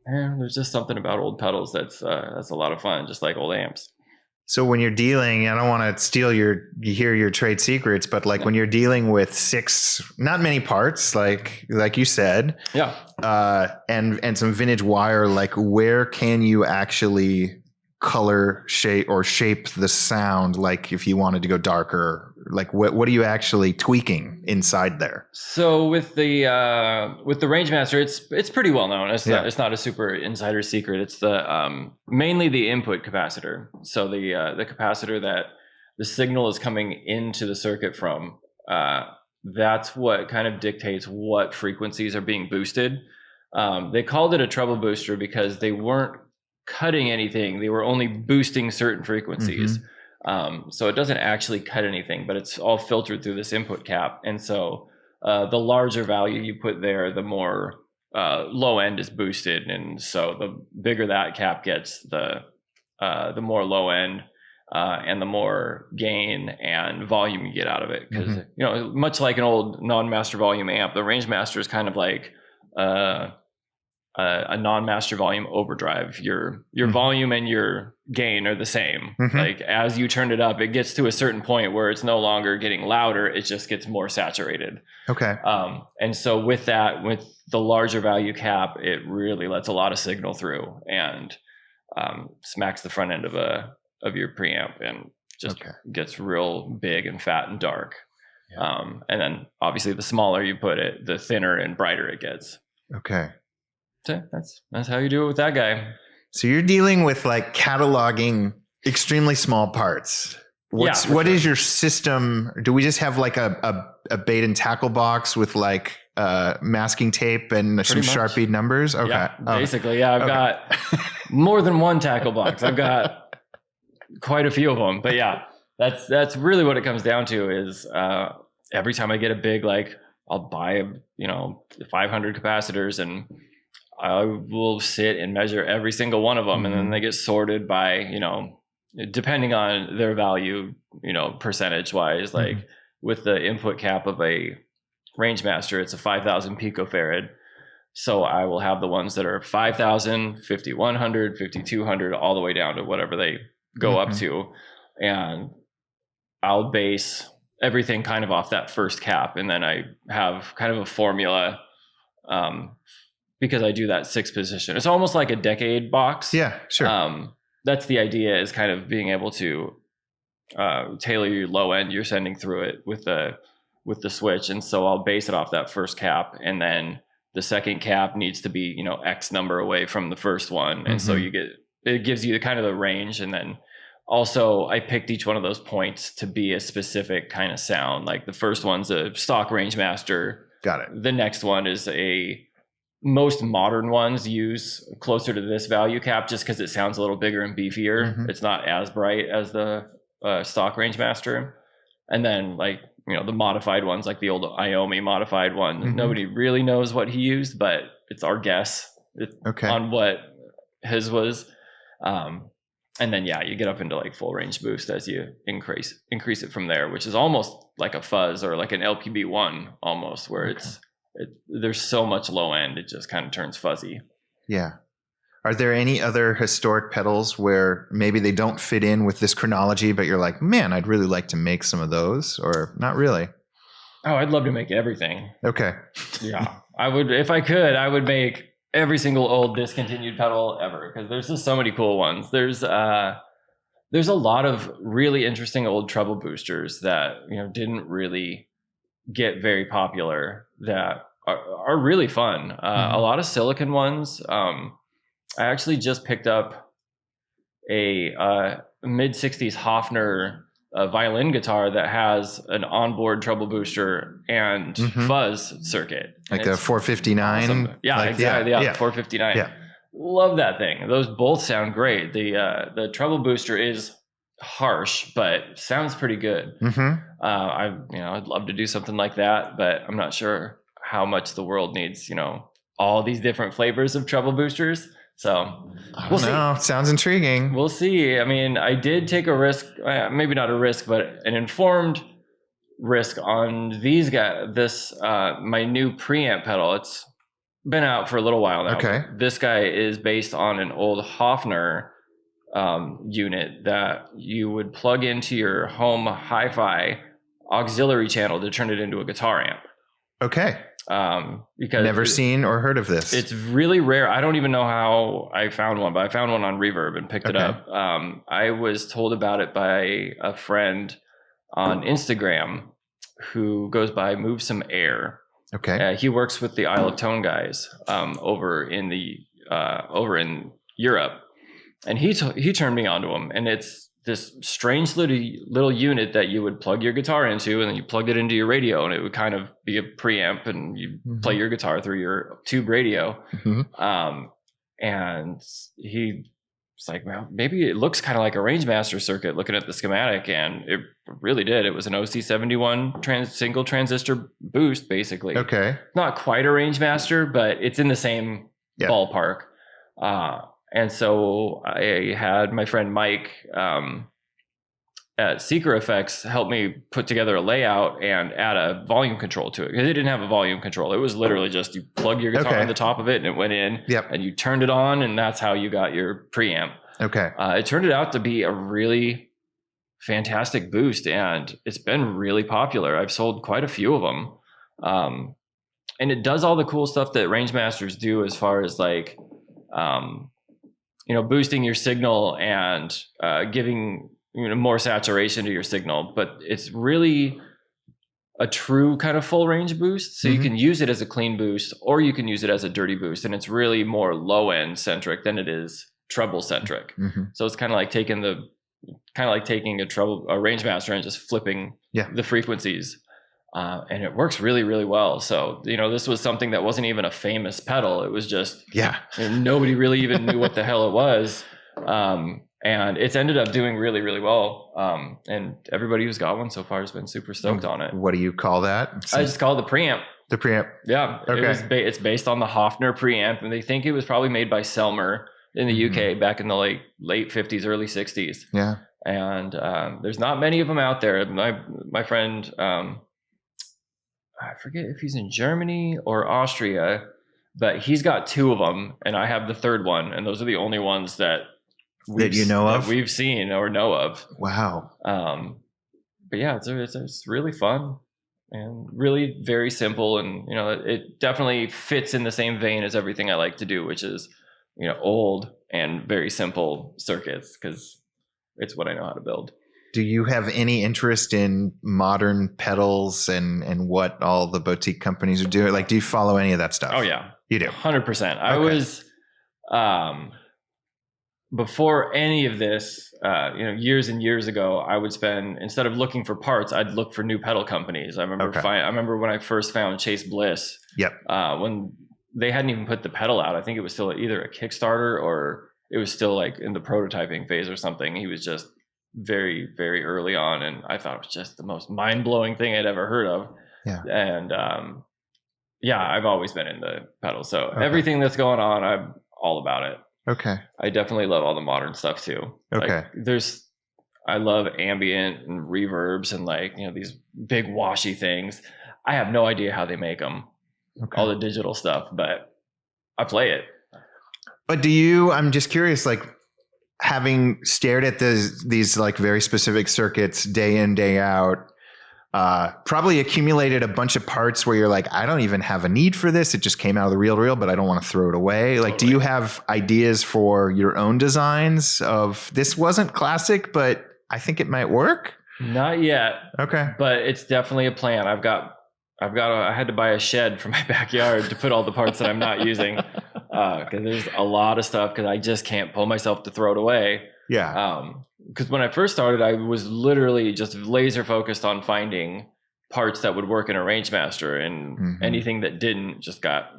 there's just something about old pedals that's a lot of fun, just like old amps. So when you're dealing, I don't want to steal your trade secrets, but like when you're dealing with 6, not many parts, like you said, and some vintage wire, like where can you actually color shape the sound? Like if you wanted to go darker, like what are you actually tweaking inside there? So with the Rangemaster, it's pretty well known. It's not a super insider secret. It's the mainly the input capacitor. So the capacitor that the signal is coming into the circuit from, that's what kind of dictates what frequencies are being boosted. They called it a treble booster because they weren't cutting anything. They were only boosting certain frequencies. So it doesn't actually cut anything, but it's all filtered through this input cap. And so the larger value you put there, the more low end is boosted. And so the bigger that cap gets, the more low end. and the more gain and volume you get out of it. Because, Mm-hmm. you know, much like an old non-master volume amp, the range master is kind of like a non-master volume overdrive. Your Mm-hmm. volume and your gain are the same. Mm-hmm. Like as you turn it up, it gets to a certain point where it's no longer getting louder. It just gets more saturated. Okay. And so with that, with the larger value cap, it really lets a lot of signal through and smacks the front end of your preamp and just gets real big and fat and dark. Yeah. And then obviously the smaller you put it, the thinner and brighter it gets. Okay. So that's how you do it with that guy. So you're dealing with like cataloging extremely small parts. What is your system? Do we just have like a bait and tackle box with like masking tape and some Sharpie numbers? Okay. Yeah, basically, yeah. I've got more than one tackle box. I've got quite a few of them. But yeah, that's really what it comes down to is every time I get a big, like I'll buy, 500 capacitors and I will sit and measure every single one of them. Mm-hmm. And then they get sorted by, depending on their value, percentage wise, like with the input cap of a range master, it's a 5,000 picofarad. So I will have the ones that are 5,000, 5,100, 5,200, all the way down to whatever they go up to. And I'll base everything kind of off that first cap. And then I have kind of a formula, because I do that 6 position. It's almost like a decade box. Yeah, sure. That's the idea, is kind of being able to tailor your low end you're sending through it with the switch. And so I'll base it off that first cap, and then the second cap needs to be, X number away from the first one. And so it gives you the kind of the range. And then also I picked each one of those points to be a specific kind of sound. Like the first one's a stock range master. Got it. The next one is most modern ones use closer to this value cap just because it sounds a little bigger and beefier. Mm-hmm. It's not as bright as the stock range master. And then the modified ones, like the old Iomi modified one, nobody really knows what he used, but it's our guess on what his was. And then, you get up into like full range boost as you increase it from there, which is almost like a fuzz or like an LPB1 almost, where there's so much low end, it just kind of turns fuzzy. Yeah. Are there any other historic pedals where maybe they don't fit in with this chronology, but you're like, man, I'd really like to make some of those, or not really? Oh, I'd love to make everything. Okay. Yeah. I would, if I could, I would make every single old discontinued pedal ever, because there's just so many cool ones. There's a lot of really interesting old treble boosters that, didn't really get very popular that are really fun. A lot of silicon ones. I actually just picked up a mid 60s Hofner violin guitar that has an onboard treble booster and fuzz circuit. Like a 459? Awesome. Yeah, exactly. Yeah, 459. Yeah. Love that thing. Those both sound great. The treble booster is harsh, but sounds pretty good. I'd love to do something like that, but I'm not sure how much the world needs, all these different flavors of treble boosters. So we'll see. Sounds intriguing. We'll see. I mean, I did take a risk, maybe not a risk, but an informed risk on these guys. My new preamp pedal. It's been out for a little while now. Okay. This guy is based on an old Hofner unit that you would plug into your home hi-fi auxiliary channel to turn it into a guitar amp. Okay. Because never seen or heard of this. It's really rare. I don't even know how I found one, but I found one on Reverb and picked it up. I was told about it by a friend on Instagram who goes by Move Some Air. Okay. He works with the Isle of Tone guys over in Europe. And he turned me onto them, and it's this strange little unit that you would plug your guitar into, and then you plugged it into your radio, and it would kind of be a preamp, and you play your guitar through your tube radio. And he was like, well, maybe it looks kind of like a Rangemaster circuit looking at the schematic, and it really did. It was an OC71 single transistor boost, basically. Okay. Not quite a Rangemaster, but it's in the same ballpark. And so I had my friend Mike at Seeker Effects helped me put together a layout and add a volume control to it, because it didn't have a volume control. It was literally just you plug your guitar on the top of it and it went in, and you turned it on, and that's how you got your preamp. Okay. It turned out to be a really fantastic boost, and it's been really popular. I've sold quite a few of them. And it does all the cool stuff that Rangemasters do as far as like, boosting your signal and giving more saturation to your signal. But it's really a true kind of full range boost. So you can use it as a clean boost, or you can use it as a dirty boost. And it's really more low end centric than it is treble centric. So it's kind of like taking a Rangemaster and just flipping the frequencies. And it works really, really well. So, this was something that wasn't even a famous pedal. It was just, nobody really even knew what the hell it was. And it's ended up doing really, really well. And everybody who's got one so far has been super stoked on it. What do you call that? I just call it the preamp. The preamp. Yeah. Okay. It's based on the Hofner preamp, and they think it was probably made by Selmer in the UK back in the late 50s, early 60s. Yeah. And there's not many of them out there. My friend, I forget if he's in Germany or Austria, but he's got two of them, and I have the third one, and those are the only ones that we've seen or know of. Wow. But yeah, it's really fun and really very simple, and it definitely fits in the same vein as everything I like to do, which is old and very simple circuits, because it's what I know how to build. Do you have any interest in modern pedals and what all the boutique companies are doing? Like, do you follow any of that stuff? Oh yeah, you do. 100%. I was, before any of this, years and years ago, I would spend, instead of looking for parts, I'd look for new pedal companies. I remember when I first found Chase Bliss. Yep. When they hadn't even put the pedal out, I think it was still either a Kickstarter or it was still like in the prototyping phase or something. He was just very, very early on, and I thought it was just the most mind-blowing thing I'd ever heard of. Yeah. And I've always been in the pedal, so everything that's going on, I'm all about it. Okay. I definitely love all the modern stuff too. Okay. I love ambient and reverbs and these big washy things. I have no idea how they make them, all the digital stuff, but I play it. But I'm just curious, having stared at these very specific circuits day in, day out, probably accumulated a bunch of parts where you're like, I don't even have a need for this. It just came out of the reel, but I don't want to throw it away. Totally. Do you have ideas for your own designs of, this wasn't classic, but I think it might work? Not yet. Okay. But it's definitely a plan. I had to buy a shed for my backyard to put all the parts that I'm not using. Because there's a lot of stuff, because I just can't pull myself to throw it away. Yeah. Because when I first started, I was literally just laser focused on finding parts that would work in a Rangemaster, and anything that didn't just got,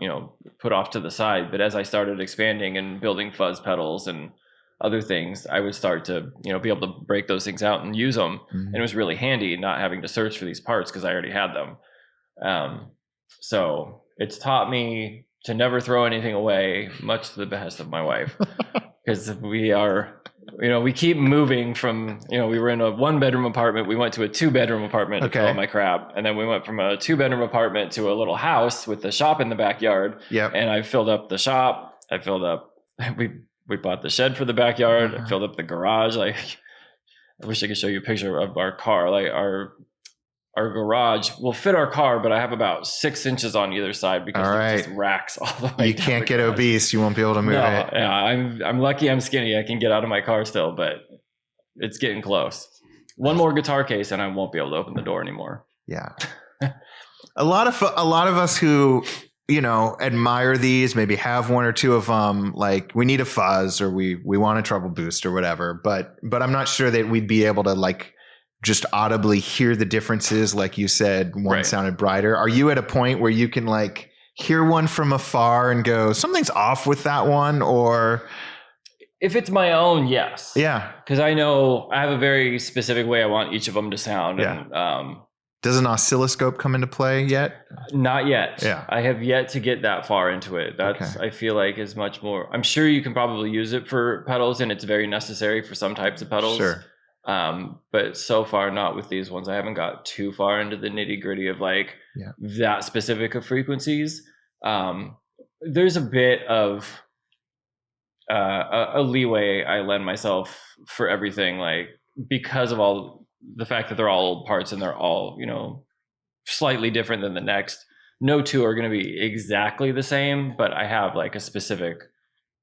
put off to the side. But as I started expanding and building fuzz pedals and other things, I would start to, be able to break those things out and use them. And it was really handy not having to search for these parts because I already had them. So it's taught me to never throw anything away, much to the behest of my wife, because we keep moving from, we were in a 1-bedroom apartment. We went to a 2-bedroom apartment to fill out my crap. And then we went from a 2-bedroom apartment to a little house with the shop in the backyard. Yep. And I filled up the shop. We bought the shed for the backyard. I filled up the garage. I wish I could show you a picture of our car. Our garage will fit our car, but I have about 6 inches on either side because it just racks all the way. You can't get obese. You won't be able to move it. Yeah, I'm lucky I'm skinny. I can get out of my car still, but it's getting close. One more guitar case and I won't be able to open the door anymore. Yeah. A lot of us who, admire these, maybe have one or two of them, we need a fuzz or we want a treble boost or whatever, but I'm not sure that we'd be able to just audibly hear the differences. Like you said, one sounded brighter. Are you at a point where you can hear one from afar and go, something's off with that one? Or if it's my own, yes. Yeah. Because I know I have a very specific way I want each of them to sound. Yeah. And, does an oscilloscope come into play yet? Not yet. Yeah. I have yet to get that far into it. That's, I feel like, is much more. I'm sure you can probably use it for pedals, and it's very necessary for some types of pedals. Sure. But so far, not with these ones. I haven't got too far into the nitty gritty of like that specific of frequencies. There's a bit of a leeway I lend myself for everything, like because of all the fact that they're all old parts and they're all, you know, slightly different than the next. No two are going to be exactly the same, but I have like a specific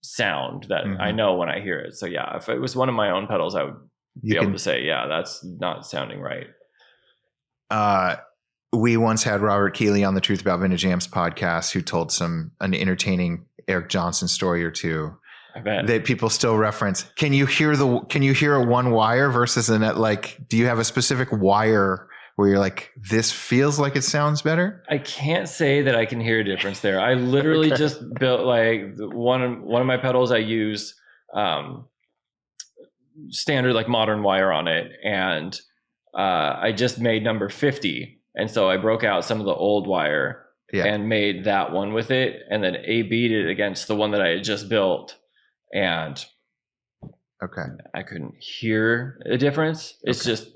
sound that I know when I hear it. So yeah, if it was one of my own pedals, I would be able to say, yeah, that's not sounding right. We once had Robert Keeley on the Truth About Vintage Amps podcast, who told an entertaining Eric Johnson story or two. I bet that people still reference. Can you hear a one wire versus a net? Like, do you have a specific wire where you're like, this feels like it sounds better? I can't say that I can hear a difference there. I literally just built like one of my pedals. I use standard like modern wire on it, and I just made number 50, and so I broke out some of the old wire and made that one with it, and then A/B'd it against the one that I had just built, and I couldn't hear a difference. It's just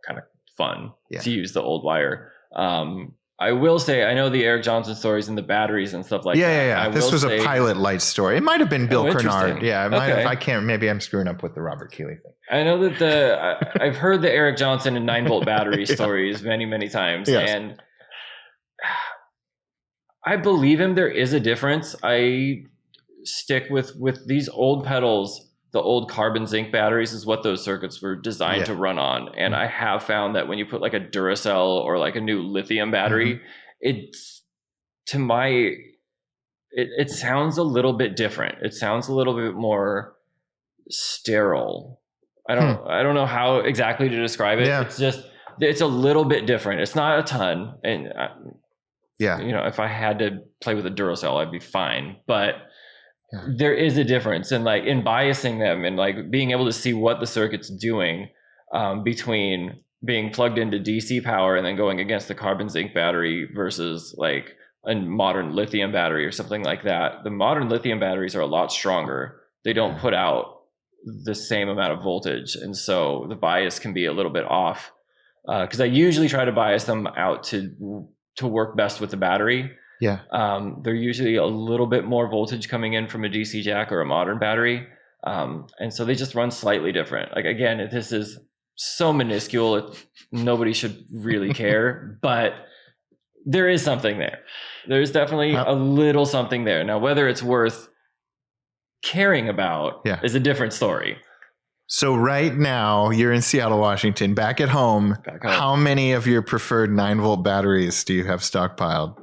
kind of fun to use the old wire. I will say, I know the Eric Johnson stories and the batteries and stuff like that. Yeah. This was a Pilot Light story. It might have been Bill Kernard. Yeah, it might have. I can't. Maybe I'm screwing up with the Robert Keeley thing. I know that I've heard the Eric Johnson and 9-volt battery stories many times, and I believe him. There is a difference. I stick with these old pedals. The old carbon zinc batteries is what those circuits were designed to run on. And I have found that when you put like a Duracell or like a new lithium battery, it sounds a little bit different. It sounds a little bit more sterile. I don't know how exactly to describe it. It's a little bit different. It's not a ton. And you know, if I had to play with a Duracell, I'd be fine. But there is a difference in like in biasing them and like being able to see what the circuit's doing between being plugged into DC power and then going against the carbon zinc battery versus like a modern lithium battery or something like that. The modern lithium batteries are a lot stronger. They don't put out the same amount of voltage, and so the bias can be a little bit off because I usually try to bias them out to work best with the battery. They're usually a little bit more voltage coming in from a DC jack or a modern battery. And so they just run slightly different. Like, again, this is so minuscule. Nobody should really care, but there is something there. There's definitely a little something there. Now, whether it's worth caring about is a different story. So right now you're in Seattle, Washington, back at home. How many of your preferred 9-volt batteries do you have stockpiled?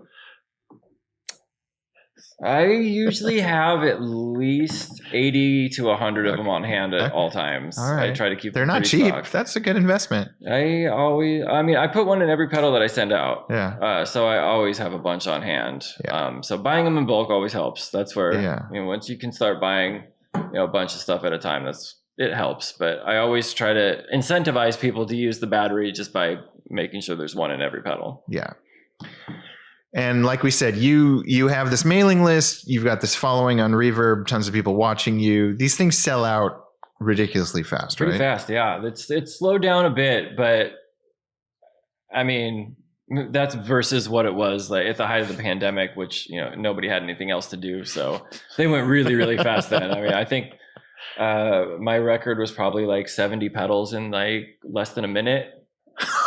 I usually have at least 80 to 100 of them on hand at all times. All right. I try to keep them. They're not cheap. Stocked. That's a good investment. I put one in every pedal that I send out. So I always have a bunch on hand. So buying them in bulk always helps. That's where, once you can start buying, a bunch of stuff at a time, it helps. But I always try to incentivize people to use the battery just by making sure there's one in every pedal. And like we said, you have this mailing list. You've got this following on Reverb, tons of people watching you. These things sell out ridiculously fast, right? Pretty fast, yeah. It's slowed down a bit, but I mean, that's versus what it was like at the height of the pandemic, which, nobody had anything else to do. So they went really fast then. I mean, I think my record was probably like 70 pedals in like less than a minute.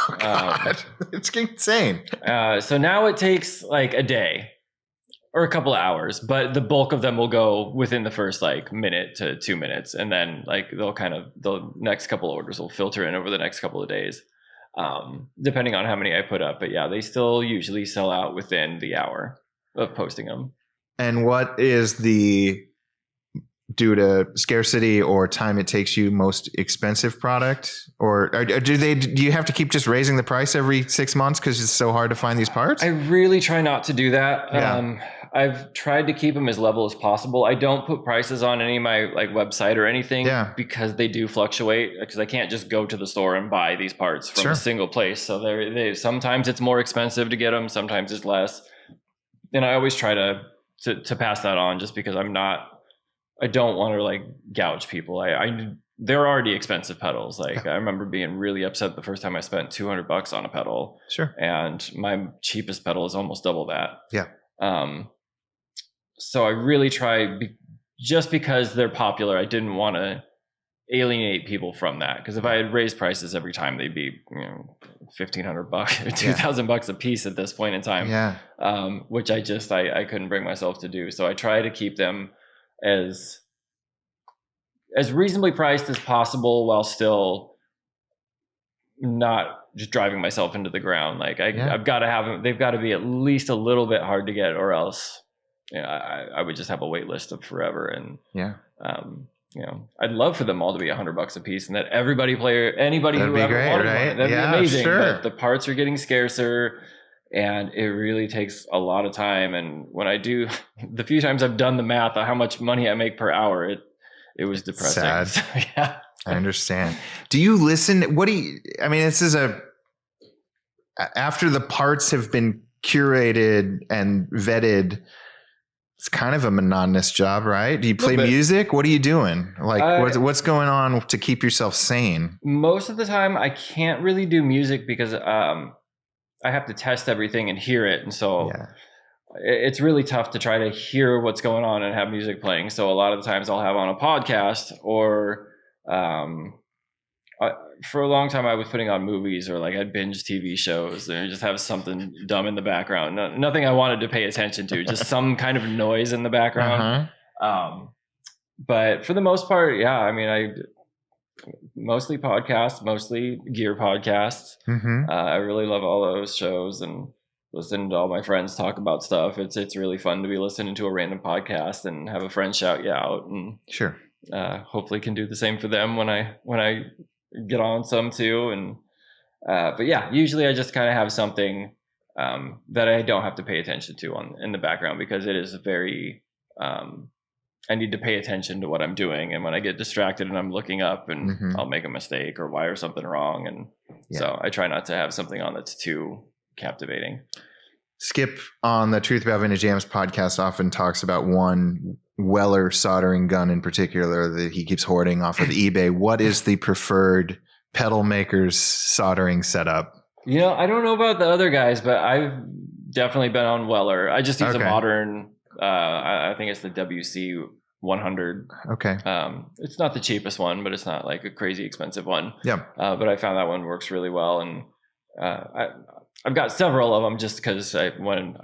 Oh, God. It's insane. So now it takes like a day or a couple of hours, but the bulk of them will go within the first like minute to 2 minutes. And then like the next couple of orders will filter in over the next couple of days, depending on how many I put up. But yeah, they still usually sell out within the hour of posting them. And what is due to scarcity or time it takes you most expensive product, or do you have to keep just raising the price every 6 months because it's so hard to find these parts? I really try not to do that. I've tried to keep them as level as possible. I don't put prices on any of my like website or anything because they do fluctuate, because I can't just go to the store and buy these parts from a single place. So they sometimes it's more expensive to get them, sometimes it's less. And I always try to pass that on, just because I don't want to like gouge people. I they're already expensive pedals. Like I remember being really upset the first time I spent $200 on a pedal. Sure. And my cheapest pedal is almost double that. Yeah. So I really try, just because they're popular, I didn't want to alienate people from that. Because if I had raised prices every time, they'd be, $1,500, $2,000 a piece at this point in time. Yeah. Which I couldn't bring myself to do. So I try to keep them as reasonably priced as possible while still not just driving myself into the ground. Like I've got to have them. They've got to be at least a little bit hard to get, or else I would just have a wait list of forever. And I'd love for them all to be $100 a piece, and that anybody That'd who be ever great, wanted right? one, that'd be amazing. Sure. But the parts are getting scarcer, and it really takes a lot of time. And when I do, the few times I've done the math on how much money I make per hour, it was depressing. Sad. So, yeah. I understand. Do you listen? This is after the parts have been curated and vetted, it's kind of a monotonous job, right? Do you play music? What are you doing? Like what's going on to keep yourself sane? Most of the time I can't really do music because I have to test everything and hear it. And so it's really tough to try to hear what's going on and have music playing. So a lot of the times I'll have on a podcast, or for a long time I was putting on movies, or like I'd binge TV shows and just have something dumb in the background. Nothing I wanted to pay attention to, just some kind of noise in the background. But for the most part, I mostly podcasts, mostly gear podcasts. I really love all those shows and listening to all my friends talk about stuff. It's really fun to be listening to a random podcast and have a friend shout you out, and sure. Hopefully can do the same for them when I get on some too. And but usually I just kind of have something that I don't have to pay attention to in the background, because it is very I need to pay attention to what I'm doing, and when I get distracted and I'm looking up and I'll make a mistake or wire something wrong, and so I try not to have something on that's too captivating. Skip on the Truth About Vintage Amps podcast often talks about one Weller soldering gun in particular that he keeps hoarding off of eBay. What is the preferred pedal maker's soldering setup? I don't know about the other guys, but I've definitely been on Weller. I just use a modern, I think it's the WC 100. Okay. It's not the cheapest one, but it's not like a crazy expensive one. Yeah. But I found that one works really well, and I've got several of them just because I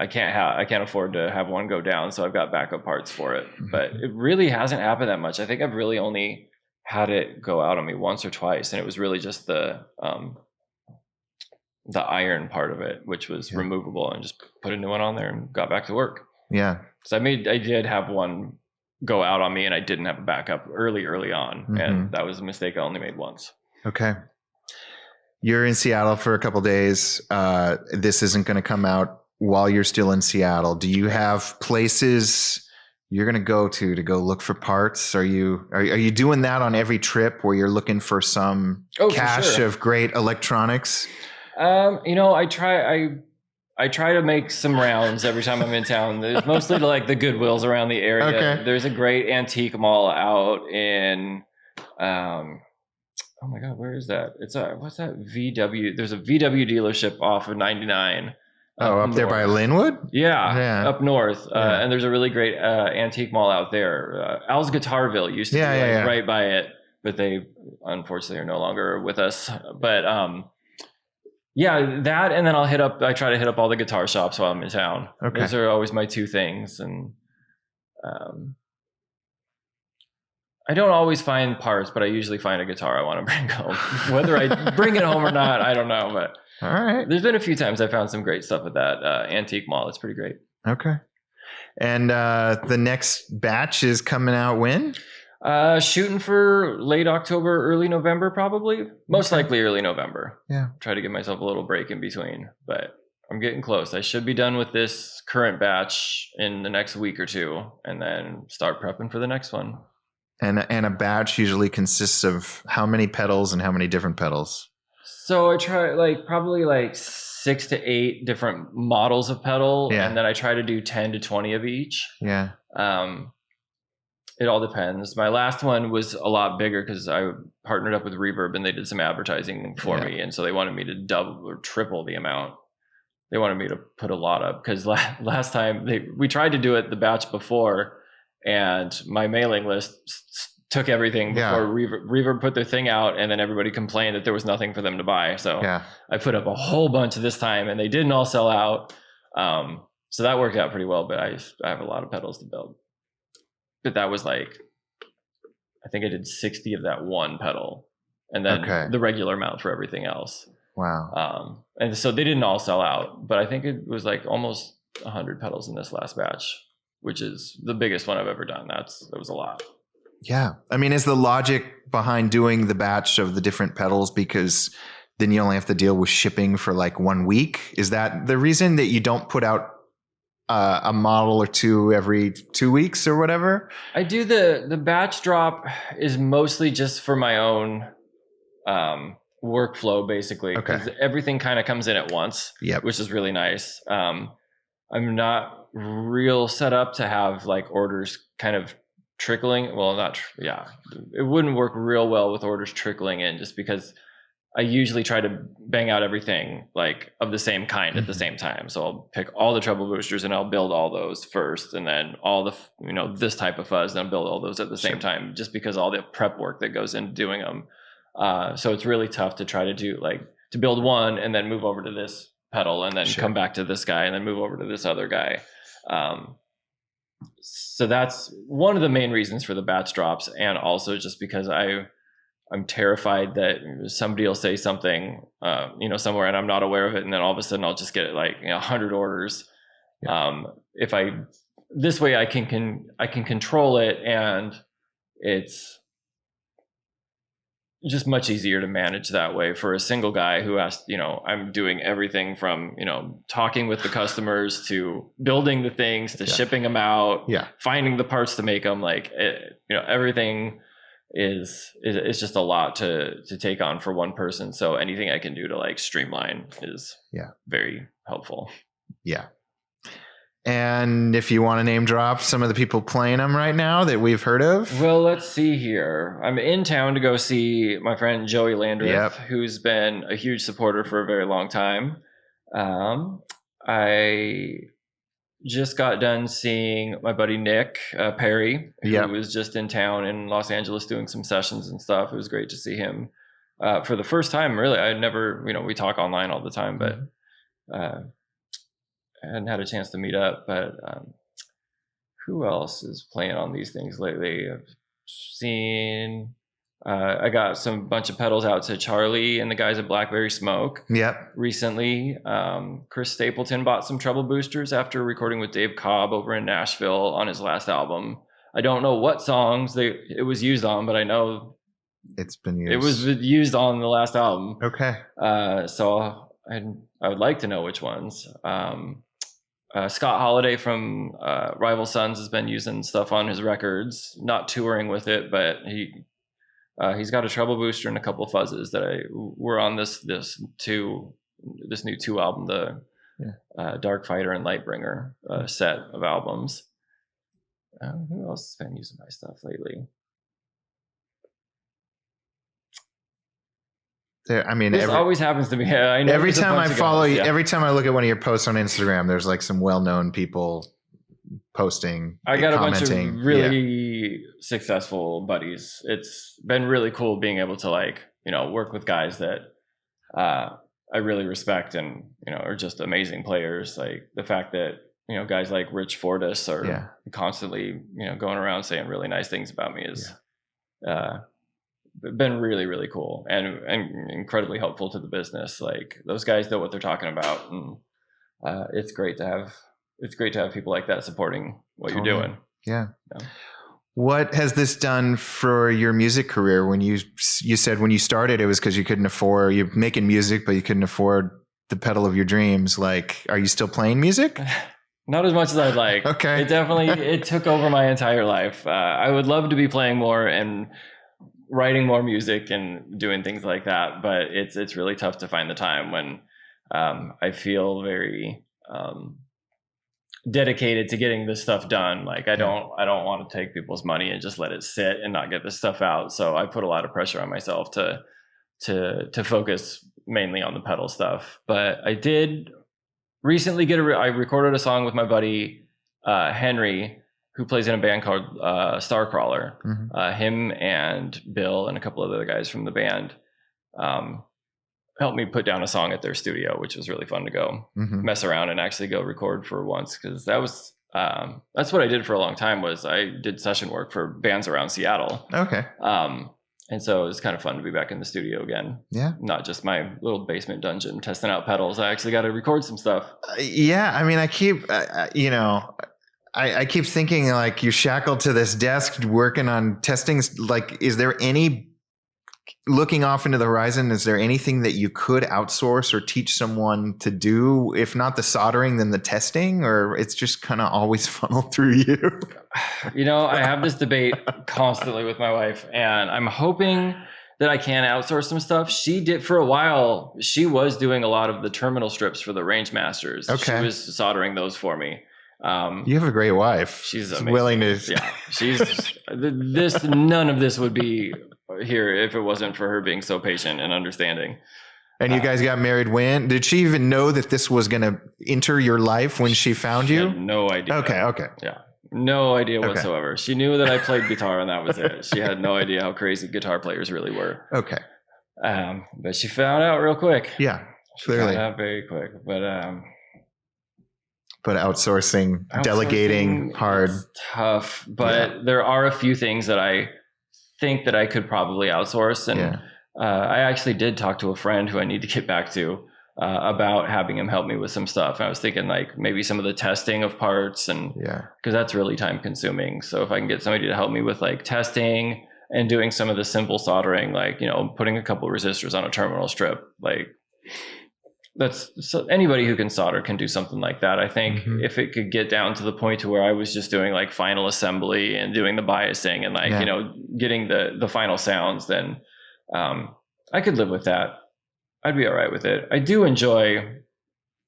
can't afford to have one go down, so I've got backup parts for it. But it really hasn't happened that much. I think I've really only had it go out on me once or twice, and it was really just the iron part of it, which was removable, and just put a new one on there and got back to work. Yeah. So I did have one go out on me, and I didn't have a backup early on, and that was a mistake I only made once. Okay. You're in Seattle for a couple days. This isn't going to come out while you're still in Seattle. Do you have places you're going to go look for parts? Are you doing that on every trip where you're looking for some cache of great electronics? I try to make some rounds every time I'm in town. There's mostly like the Goodwills around the area. Okay. There's a great antique mall out in oh my God, where is that? It's what's that? VW. There's a VW dealership off of 99. Up there by Linwood? Yeah, up north. And there's a really great antique mall out there. Al's Guitarville used to be right by it, but they unfortunately are no longer with us. But that, and then I try to hit up all the guitar shops while I'm in town. Okay. Those are always my two things. And I don't always find parts, but I usually find a guitar I want to bring home. Whether I bring it home or not, I don't know. But all right, there's been a few times I found some great stuff at that antique mall. It's pretty great. Okay. And the next batch is coming out when? Shooting for late October, early November, probably. Most likely early November. Yeah. Try to give myself a little break in between, but I'm getting close. I should be done with this current batch in the next week or two, and then start prepping for the next one. And a batch usually consists of how many pedals and how many different pedals? So I try probably 6 to 8 different models of pedal, and then I try to do 10 to 20 of each. Yeah. It all depends. My last one was a lot bigger because I partnered up with Reverb and they did some advertising for me. And so they wanted me to double or triple the amount. They wanted me to put a lot up because last time we tried to do it the batch before and my mailing list took everything before Reverb put their thing out, and then everybody complained that there was nothing for them to buy. So I put up a whole bunch this time and they didn't all sell out. So that worked out pretty well, but I have a lot of pedals to build. But that was like, I think I did 60 of that one pedal and then the regular amount for everything else. Wow. And so they didn't all sell out, but I think it was like almost 100 pedals in this last batch, which is the biggest one I've ever done. That was a lot. Yeah. I mean, is the logic behind doing the batch of the different pedals because then you only have to deal with shipping for like 1 week? Is that the reason that you don't put out a model or two every 2 weeks or whatever? I do the batch drop is mostly just for my own workflow, basically, because everything kind of comes in at once, which is really nice. I'm not real set up to have like orders kind of trickling. Well, it wouldn't work real well with orders trickling in just because I usually try to bang out everything like of the same kind at the same time. So I'll pick all the treble boosters and I'll build all those first, and then all the, this type of fuzz, and I'll build all those at the same time, just because all the prep work that goes into doing them. So it's really tough to try to do to build one and then move over to this pedal and then come back to this guy and then move over to this other guy. So that's one of the main reasons for the batch drops. And also just because I'm terrified that somebody will say something, somewhere and I'm not aware of it. And then all of a sudden I'll just get 100 orders. This way I can control it, and it's just much easier to manage that way for a single guy who has, I'm doing everything from, talking with the customers to building the things to shipping them out, finding the parts to make them, everything is just a lot to take on for one person. So anything I can do to streamline is very helpful. Yeah. And if you want to name drop some of the people playing them right now that we've heard of. Well, let's see here. I'm in town to go see my friend Joey Landreth, who's been a huge supporter for a very long time. I just got done seeing my buddy Nick Perry, who was just in town in Los Angeles doing some sessions and stuff. It was great to see him for the first time. Really, I never, we talk online all the time, but I hadn't had a chance to meet up. But who else is playing on these things lately? I've seen. I got bunch of pedals out to Charlie and the guys at Blackberry Smoke. Recently, Chris Stapleton bought some treble boosters after recording with Dave Cobb over in Nashville on his last album. I don't know what songs it was used on, but I know it's been used. It was used on the last album. Okay. So I would like to know which ones. Scott Holiday from Rival Sons has been using stuff on his records, not touring with it, but he's got a treble booster and a couple of fuzzes that were on this new 2 album, the Dark Fighter and Lightbringer set of albums. Who else has been using my stuff lately? This always happens to me. I know every time I follow you, every time I look at one of your posts on Instagram, there's some well-known people posting. I got commenting. A bunch of really successful buddies. It's been really cool being able to work with guys that I really respect and are just amazing players. Like the fact that guys like Rich Fortis are constantly going around saying really nice things about me is been really, really cool and incredibly helpful to the business. Like those guys know what they're talking about, and it's great to have people like that supporting what you're doing. Yeah. What has this done for your music career? When you said when you started, it was because you couldn't afford, you're making music, but you couldn't afford the pedal of your dreams. Are you still playing music? Not as much as I'd like. Okay. It took over my entire life. I would love to be playing more and writing more music and doing things like that, but it's really tough to find the time when I feel very dedicated to getting this stuff done. Like I don't want to take people's money and just let it sit and not get this stuff out. So I put a lot of pressure on myself to focus mainly on the pedal stuff. But I did recently I recorded a song with my buddy Henry, who plays in a band called Starcrawler. Mm-hmm. Him and Bill and a couple of other guys from the band helped me put down a song at their studio, which was really fun to go mess around and actually go record for once, because that was that's what I did for a long time. Was I did session work for bands around Seattle. Okay. And so it was kind of fun to be back in the studio again. Yeah. Not just my little basement dungeon testing out pedals. I actually got to record some stuff. Yeah. I mean, I keep, I keep thinking like you're shackled to this desk working on testing. Like, is there any, looking off into the horizon, is there anything that you could outsource or teach someone to do? If not the soldering, then the testing, or it's just kind of always funneled through you? I have this debate constantly with my wife, and I'm hoping that I can outsource some stuff. She did for a while. She was doing a lot of the terminal strips for the Range Masters. Okay. She was soldering those for me. You have a great wife. She's amazing. Willing to. Yeah. She's none of this would be here if it wasn't for her being so patient and understanding. And you guys got married when? Did she even know that this was going to enter your life when she found you? Had no idea. Okay. Yeah. No idea whatsoever. She knew that I played guitar and that was it. She had no idea how crazy guitar players really were. Okay. But she found out real quick. Yeah, clearly. She found out very quick. But outsourcing, delegating, hard. Tough. But there are a few things that I think that I could probably outsource. And I actually did talk to a friend who I need to get back to about having him help me with some stuff. And I was thinking like maybe some of the testing of parts, and because that's really time consuming. So if I can get somebody to help me with like testing and doing some of the simple soldering, like, putting a couple of resistors on a terminal strip, like so anybody who can solder can do something like that. I think if it could get down to the point to where I was just doing like final assembly and doing the biasing and like, getting the final sounds, then I could live with that. I'd be all right with it. I do enjoy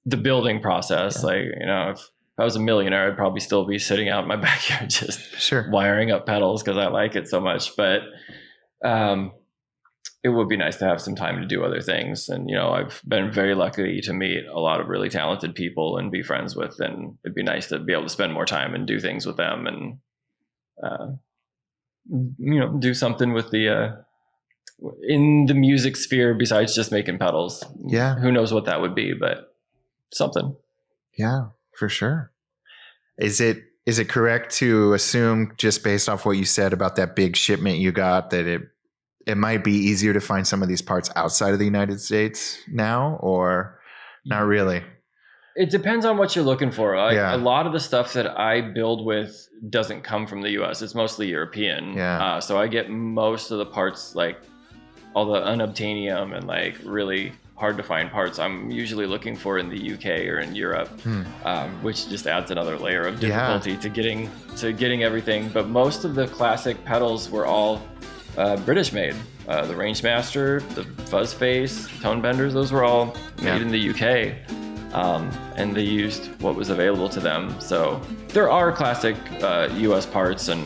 the building process. Like, if I was a millionaire, I'd probably still be sitting out in my backyard just wiring up pedals because I like it so much. But it would be nice to have some time to do other things. And, I've been very lucky to meet a lot of really talented people and be friends with, and it'd be nice to be able to spend more time and do things with them and, do something with in the music sphere besides just making pedals. Yeah. Who knows what that would be, but something. Yeah, for sure. Is it correct to assume, just based off what you said about that big shipment you got, that it might be easier to find some of these parts outside of the United States now, or not really? It depends on what you're looking for. A lot of the stuff that I build with doesn't come from the US. It's mostly European. Yeah. So I get most of the parts, like all the unobtainium and like really hard to find parts, I'm usually looking for in the UK or in Europe, which just adds another layer of difficulty to getting everything. But most of the classic pedals were all British made. The Rangemaster, the Fuzz Face, Tone Benders, those were all made in the UK. And they used what was available to them. So there are classic US parts, and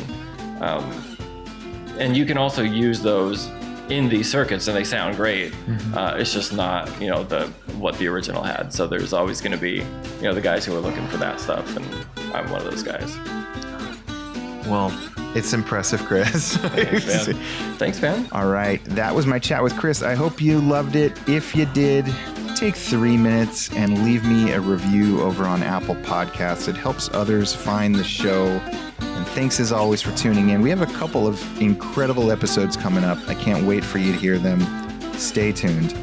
you can also use those in these circuits and they sound great. It's just not, what the original had. So there's always going to be, the guys who are looking for that stuff, and I'm one of those guys. Well, it's impressive, Chris. Thanks, man. All right. That was my chat with Chris. I hope you loved it. If you did, take 3 minutes and leave me a review over on Apple Podcasts. It helps others find the show. And thanks as always for tuning in. We have a couple of incredible episodes coming up. I can't wait for you to hear them. Stay tuned.